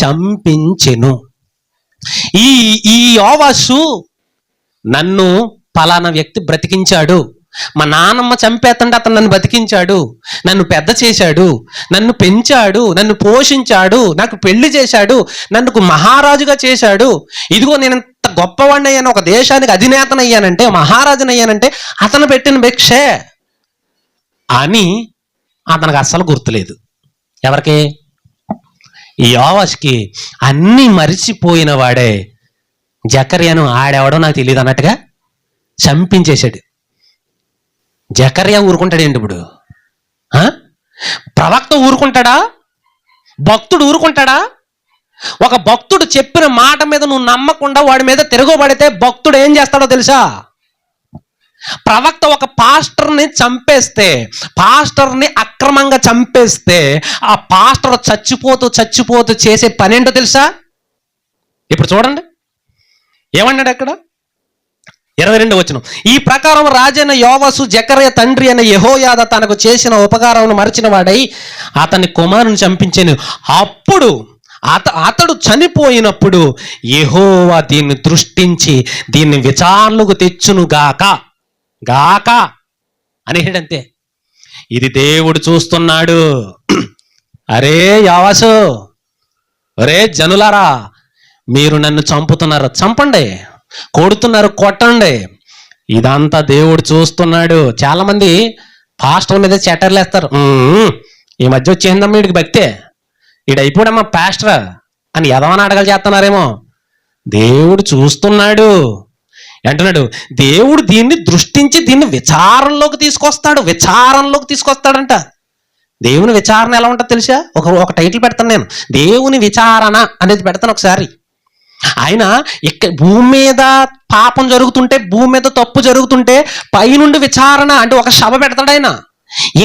చంపించెను. ఈ యోవాషు నన్ను పలానా వ్యక్తి బ్రతికించాడు, మా నాన్నమ్మ చంపేతంటే అతను నన్ను బతికించాడు, నన్ను పెద్ద చేశాడు, నన్ను పెంచాడు, నన్ను పోషించాడు, నాకు పెళ్లి చేశాడు, నన్ను మహారాజుగా చేశాడు, ఇదిగో నేను ఇంత గొప్పవాడిని అయ్యాను, ఒక దేశానికి అధినేతనయ్యానంటే, మహారాజునయ్యానంటే అతను పెట్టిన భిక్షే అని అతనికి అస్సలు గుర్తులేదు. ఎవరికి? ఈ యోవాషుకి అన్నీ మరిచిపోయిన వాడే జకర్యాను ఆడెవడో నాకు తెలియదు అన్నట్టుగా చంపించేశాడు. జకర్యా ఊరుకుంటాడేంటి ఇప్పుడు? ప్రవక్త ఊరుకుంటాడా? భక్తుడు ఊరుకుంటాడా? ఒక భక్తుడు చెప్పిన మాట మీద నువ్వు నమ్మకుండా వాడి మీద తిరగబడితే భక్తుడు ఏం చేస్తాడో తెలుసా? ప్రవక్త ఒక పాస్టర్ని చంపేస్తే, పాస్టర్ని అక్రమంగా చంపేస్తే ఆ పాస్టర్ చచ్చిపోతూ చేసే పని ఏంటో తెలుసా? ఇప్పుడు చూడండి ఏమన్నాడు అక్కడ 22వ వచనం, ఈ ప్రకారం రాజైన యోవాషు జకర్యా తండ్రి అయిన యెహోయాదా తనకు చేసిన ఉపకారమును మరచిన వాడై అతని కుమారుని చంపించెను. అప్పుడు అతడు చనిపోయినప్పుడు యెహోవా దీన్ని దృష్టించి దీన్ని విచారణకు తెచ్చును గాక అనేడంతే. ఇది దేవుడు చూస్తున్నాడు. అరే యోవాషు, అరే జనులారా, మీరు నన్ను చంపుతున్నారు, చంపండి, కొడుతున్నారు, కొట్టండి, ఇదంతా దేవుడు చూస్తున్నాడు. చాలా మంది పాస్టర్ మీద చెట్టర్లు వేస్తారు. ఈ మధ్య వచ్చేసిందమ్మా వీడికి భక్తే, ఈడైపోడమ్మా పాస్టర్ అని ఎదవని అడగలు చేస్తున్నారేమో. దేవుడు చూస్తున్నాడు అంటున్నాడు. దేవుడు దీన్ని దృష్టించి దీన్ని విచారంలోకి తీసుకొస్తాడంట. దేవుని విచారణ ఎలా ఉంటుందో తెలుసా? ఒక టైటిల్ పెడతాను నేను, దేవుని విచారణ అనేది పెడతాను ఒకసారి. ఆయన ఇక్కడ భూమి మీద పాపం జరుగుతుంటే, భూమి మీద తప్పు జరుగుతుంటే పైనుండి విచారణ అంటే ఒక సభ పెడతాడు ఆయన.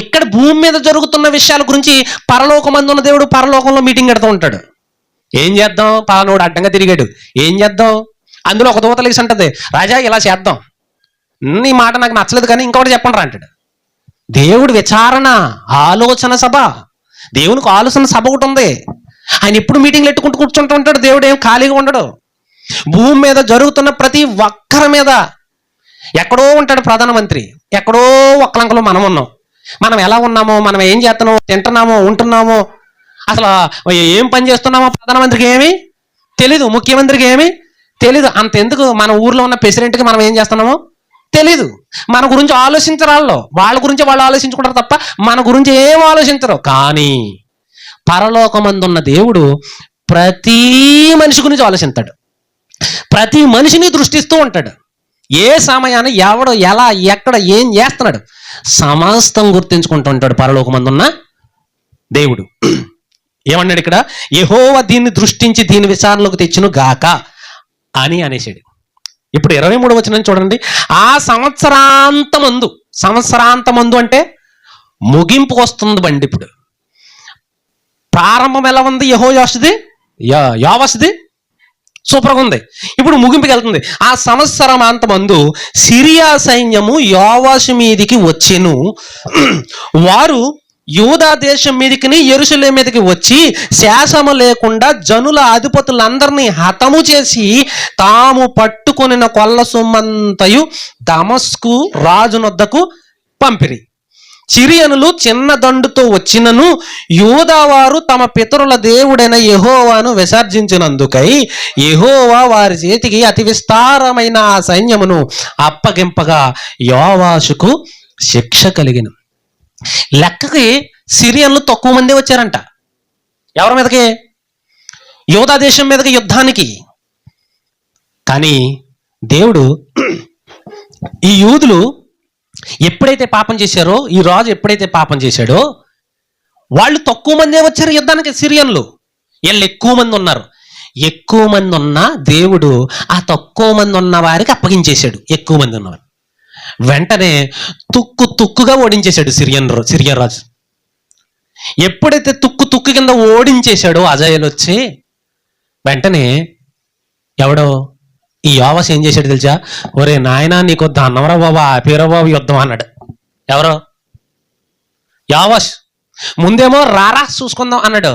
ఇక్కడ భూమి మీద జరుగుతున్న విషయాల గురించి పరలోకమందు ఉన్న దేవుడు పరలోకంలో మీటింగ్ పెడుతూ ఉంటాడు. ఏం చేద్దాం? పలానోడు అడ్డంగా తిరిగాడు, ఏం చేద్దాం? అందులో ఒక దూత లేసి అంటది, రాజా ఇలా చేద్దాం, నీ మాట నాకు నచ్చలేదు కానీ ఇంకొకటి చెప్పండి రా అంటాడు. దేవుడు విచారణ, ఆలోచన సభ. దేవునికి ఆలోచన సభ ఒకటి ఉంది. ఆయన ఎప్పుడు మీటింగ్లు ఎట్టుకుంటూ కూర్చుంటూ ఉంటాడు. దేవుడు ఏం ఖాళీగా ఉండడు. భూమి మీద జరుగుతున్న ప్రతి ఒక్కరి మీద ఎక్కడో ఉంటాడు ప్రధానమంత్రి, ఎక్కడో ఒక్కలంకలో మనం ఉన్నాం. మనం ఎలా ఉన్నామో, మనం ఏం చేస్తున్నామో, తింటున్నామో, ఉంటున్నామో, అసలు ఏం పని చేస్తున్నామో ప్రధానమంత్రికి ఏమీ తెలీదు, ముఖ్యమంత్రికి ఏమీ తెలీదు. అంతెందుకు మన ఊర్లో ఉన్న ప్రెసిడెంట్కి మనం ఏం చేస్తున్నామో తెలీదు. మన గురించి ఆలోచించరు వాళ్ళ గురించి వాళ్ళు ఆలోచించుకుంటారు తప్ప మన గురించి ఏం ఆలోచించరు. కానీ పరలోకమందున్న దేవుడు ప్రతి మనిషి గురించి ఆలోచిస్తాడు. ప్రతి మనిషిని దృష్టిస్తూ ఉంటాడు. ఏ సమయాన్ని ఎవడు ఎలా ఎక్కడ ఏం చేస్తున్నాడు సమస్తం గుర్తించుకుంటూ ఉంటాడు పరలోకమందున్న దేవుడు. ఏమన్నాడు ఇక్కడ? యెహోవా దీన్ని దృష్టించి దీని విచారణలోకి తెచ్చును గాక అని అనేసాడు. ఇప్పుడు 23వ వచనం చూడండి. ఆ సంవత్సరాంతమందు అంటే ముగింపుకు వస్తుంది బండి. ఇప్పుడు ప్రారంభం ఎలా ఉంది? యెహోయాషుది, యోవాషుది సూపర్గా ఉంది. ఇప్పుడు ముగింపుకి వెళ్తుంది. ఆ సంవత్సరాంతమందు సిరియా సైన్యము యోవాషు మీదికి వచ్చెను. వారు యూదా దేశం మీదకి యెరూషలేము మీదకి వచ్చి శాసము లేకుండా జనుల అధిపతులందరినీ హతము చేసి తాము పట్టుకొనిన కొల్ల సొమ్మంతయు దమస్కు రాజునొద్దకు పంపిరి. సిరియనులు చిన్న దండుతో వచ్చినను యూదావారు తమ పితరుల దేవుడైన యెహోవాను విసర్జించినందుకై యెహోవా వారి చేతికి అతి విస్తారమైన ఆ సైన్యమును అప్పగింపగా యోవాషుకు శిక్ష కలిగిన. లెక్కకి సిరియన్లు తక్కువ మంది వచ్చారంట. ఎవరి మీదకి? యూదా దేశం మీదకి యుద్ధానికి. కానీ దేవుడు ఈ యూదులు ఎప్పుడైతే పాపం చేశారో, ఈ రాజు ఎప్పుడైతే పాపం చేశాడో వాళ్ళు తక్కువ మందే వచ్చారు యుద్ధానికి. సిరియన్లు వీళ్ళు ఎక్కువ మంది ఉన్నారు. ఎక్కువ మంది ఉన్న దేవుడు ఆ తక్కువ మంది ఉన్న వారికి అప్పగించేశాడు ఎక్కువ మంది ఉన్నవారు. వెంటనే తుక్కుగా ఓడించేశాడు సిరియన్ రాజు. ఎప్పుడైతే తుక్కు కింద ఓడించేశాడో అజాయలు వచ్చి, వెంటనే ఎవడో ఈ యోవాషు ఏం చేశాడు తెలుసా? ఒరే నాయనా, నీకు దన్నవరా బాబా, ఆపేరా బాబు యుద్ధం అన్నాడు. ఎవరో యోవాషు. ముందేమో రారా చూసుకుందాం అన్నాడు.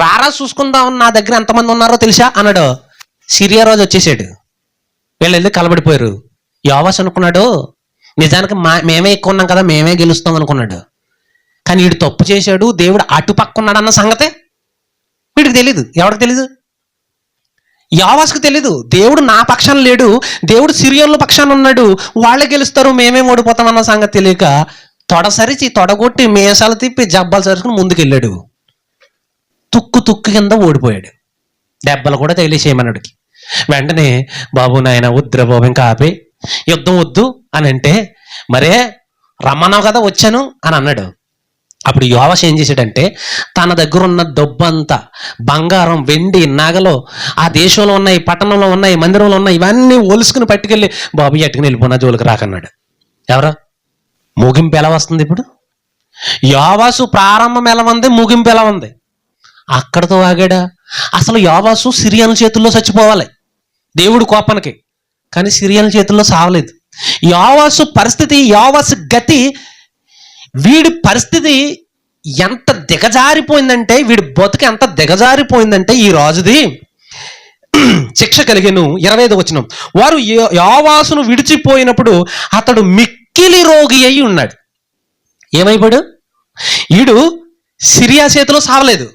రారా చూసుకుందాం, నా దగ్గర ఎంతమంది ఉన్నారో తెలుసా అన్నాడు. సిరియా రాజు వచ్చేసాడు. వీళ్ళు వెళ్ళి కలబడిపోయారు. యోవాషు అనుకున్నాడు నిజానికి మేమే ఎక్కువ ఉన్నాం కదా, మేమే గెలుస్తాం అనుకున్నాడు. కానీ వీడు తప్పు చేశాడు, దేవుడు అటు పక్క ఉన్నాడు అన్న సంగతే వీడికి తెలీదు. ఎవరికి తెలీదు? యోవాషుకు తెలీదు. దేవుడు నా పక్షాన లేడు, దేవుడు సిరియన్ల పక్షాన ఉన్నాడు, వాళ్ళే గెలుస్తారు, మేమే ఓడిపోతాం అన్న సంగతి తెలియక తొడసరిచి తొడగొట్టి మేసాలు తిప్పి జబ్బాలు సరుచుకుని ముందుకెళ్ళాడు. తుక్కు కింద ఓడిపోయాడు. దెబ్బలు కూడా తగిలేసేయమన్నాడికి. వెంటనే బాబు నాయన వద్దురా బాబు, ఇంకా ఆపే, యుద్ధం వద్దు అని అంటే, మరే రమ్మన్నావు కదా వచ్చాను అని అన్నాడు. అప్పుడు యోవాషు ఏం చేశాడంటే తన దగ్గర ఉన్న డబ్బంతా, బంగారం, వెండి, నగలు, ఆ దేశంలో ఉన్నాయి, పట్టణంలో ఉన్నాయి, మందిరంలో ఉన్నాయి, ఇవన్నీ ఒలుసుకుని పట్టుకెళ్ళి బాబు ఎట్టుకుని వెళ్ళిపోయినా జోలికి రాకన్నాడు. ఎవరో? ముగింపు ఎలా వస్తుంది ఇప్పుడు? యోవాషు ప్రారంభం ఎలా ఉంది, ముగింపు ఎలా ఉంది? అక్కడతో ఆగాడా? అసలు యోవాషు సిరియన్ల చేతుల్లో చచ్చిపోవాలి దేవుడు కోపానికి, కానీ సిరియన్ల చేతుల్లో సావలేదు. యోవాషు పరిస్థితి, యోవాషు గతి, వీడి పరిస్థితి ఎంత దిగజారిపోయిందంటే, వీడి బతుకు ఎంత దిగజారిపోయిందంటే ఈ రాజుది శిక్ష కలిగెను. 25వ వచనం. వారు యోవాషును విడిచిపోయినప్పుడు అతడు మిక్కిలి రోగి అయి ఉన్నాడు. ఏమైపోయాడు? ఈడు సిరియా చేతిలో సావలేదు,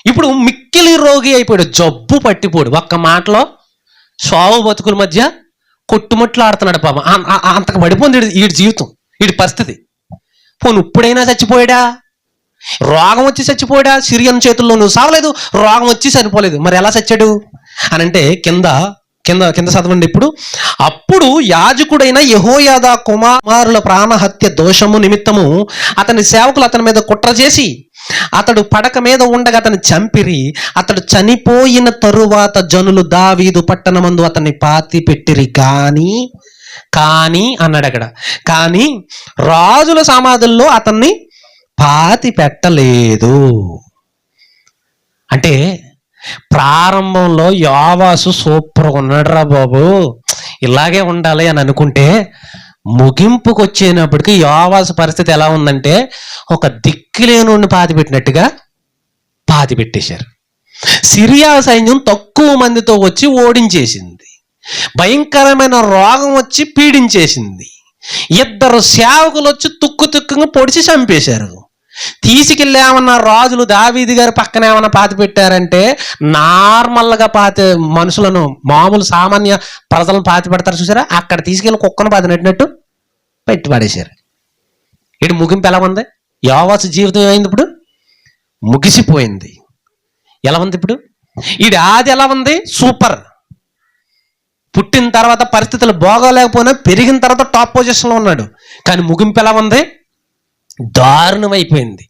ఇప్పుడు మిక్కిలి రోగి అయిపోయాడు, జబ్బు పట్టిపోయాడు. ఒక్క మాటలో సావు బతుకుల మధ్య కొట్టుమట్లు ఆడుతున్నాడు పాపం. అంతకు పడిపోయింది వీడి జీవితం, వీడి పరిస్థితి. పోను ఇప్పుడైనా చచ్చిపోయాడా? రోగం వచ్చి చచ్చిపోయాడా? సిరియన్ చేతుల్లో నువ్వు సావలేదు, రోగం వచ్చి చనిపోలేదు, మరి ఎలా చచ్చాడు అని అంటే కింద చదవండి ఇప్పుడు. అప్పుడు యాజకుడైన యెహోయాదా కుమారుల ప్రాణహత్య దోషము నిమిత్తము అతని సేవకులు అతని మీద కుట్ర చేసి అతడు పడక మీద ఉండగా అతన్ని చంపిరి. అతడు చనిపోయిన తరువాత జనులు దావీదు పట్టణమందు అతన్ని పాతి పెట్టిరి. కానీ అన్నాడు అక్కడ, కానీ రాజుల సమాధుల్లో అతన్ని పాతి పెట్టలేదు. అంటే ప్రారంభంలో యోవాషు సూపర్గా ఉన్నాడు రా బాబు, ఇలాగే ఉండాలి అని అనుకుంటే ముగింపుకు వచ్చేటప్పటికి యోవాషు పరిస్థితి ఎలా ఉందంటే ఒక దిక్కులేనుండి పాతిపెట్టినట్టుగా పాతిపెట్టేశారు. సిరియా సైన్యం తక్కువ మందితో వచ్చి ఓడించేసింది. భయంకరమైన రోగం వచ్చి పీడించేసింది. 2 సేవకులు వచ్చి తుక్కుగా పొడిచి చంపేశారు. తీసుకెళ్ళి ఏమన్నా రాజులు దావీదు గారి పక్కన ఏమన్నా పాతి పెట్టారంటే నార్మల్గా మనుషులను మామూలు సామాన్య ప్రజలను పాతి పెడతారు చూసారా, అక్కడ తీసుకెళ్ళి కుక్కను పాతినట్టు పెట్టి పడేశారు. ఇటు ముగింపు ఎలా ఉంది? యోవాషు జీవితం ఏమైంది? ఇప్పుడు ముగిసిపోయింది. ఎలా ఉంది ఇప్పుడు? ఈడు ఆది ఎలా ఉంది? సూపర్. పుట్టిన తర్వాత పరిస్థితులు బాగోలేకపోయినా పెరిగిన తర్వాత టాప్ పొజిషన్లో ఉన్నాడు. కానీ ముగింపు ఎలా ఉంది? దారుణమైపోయింది.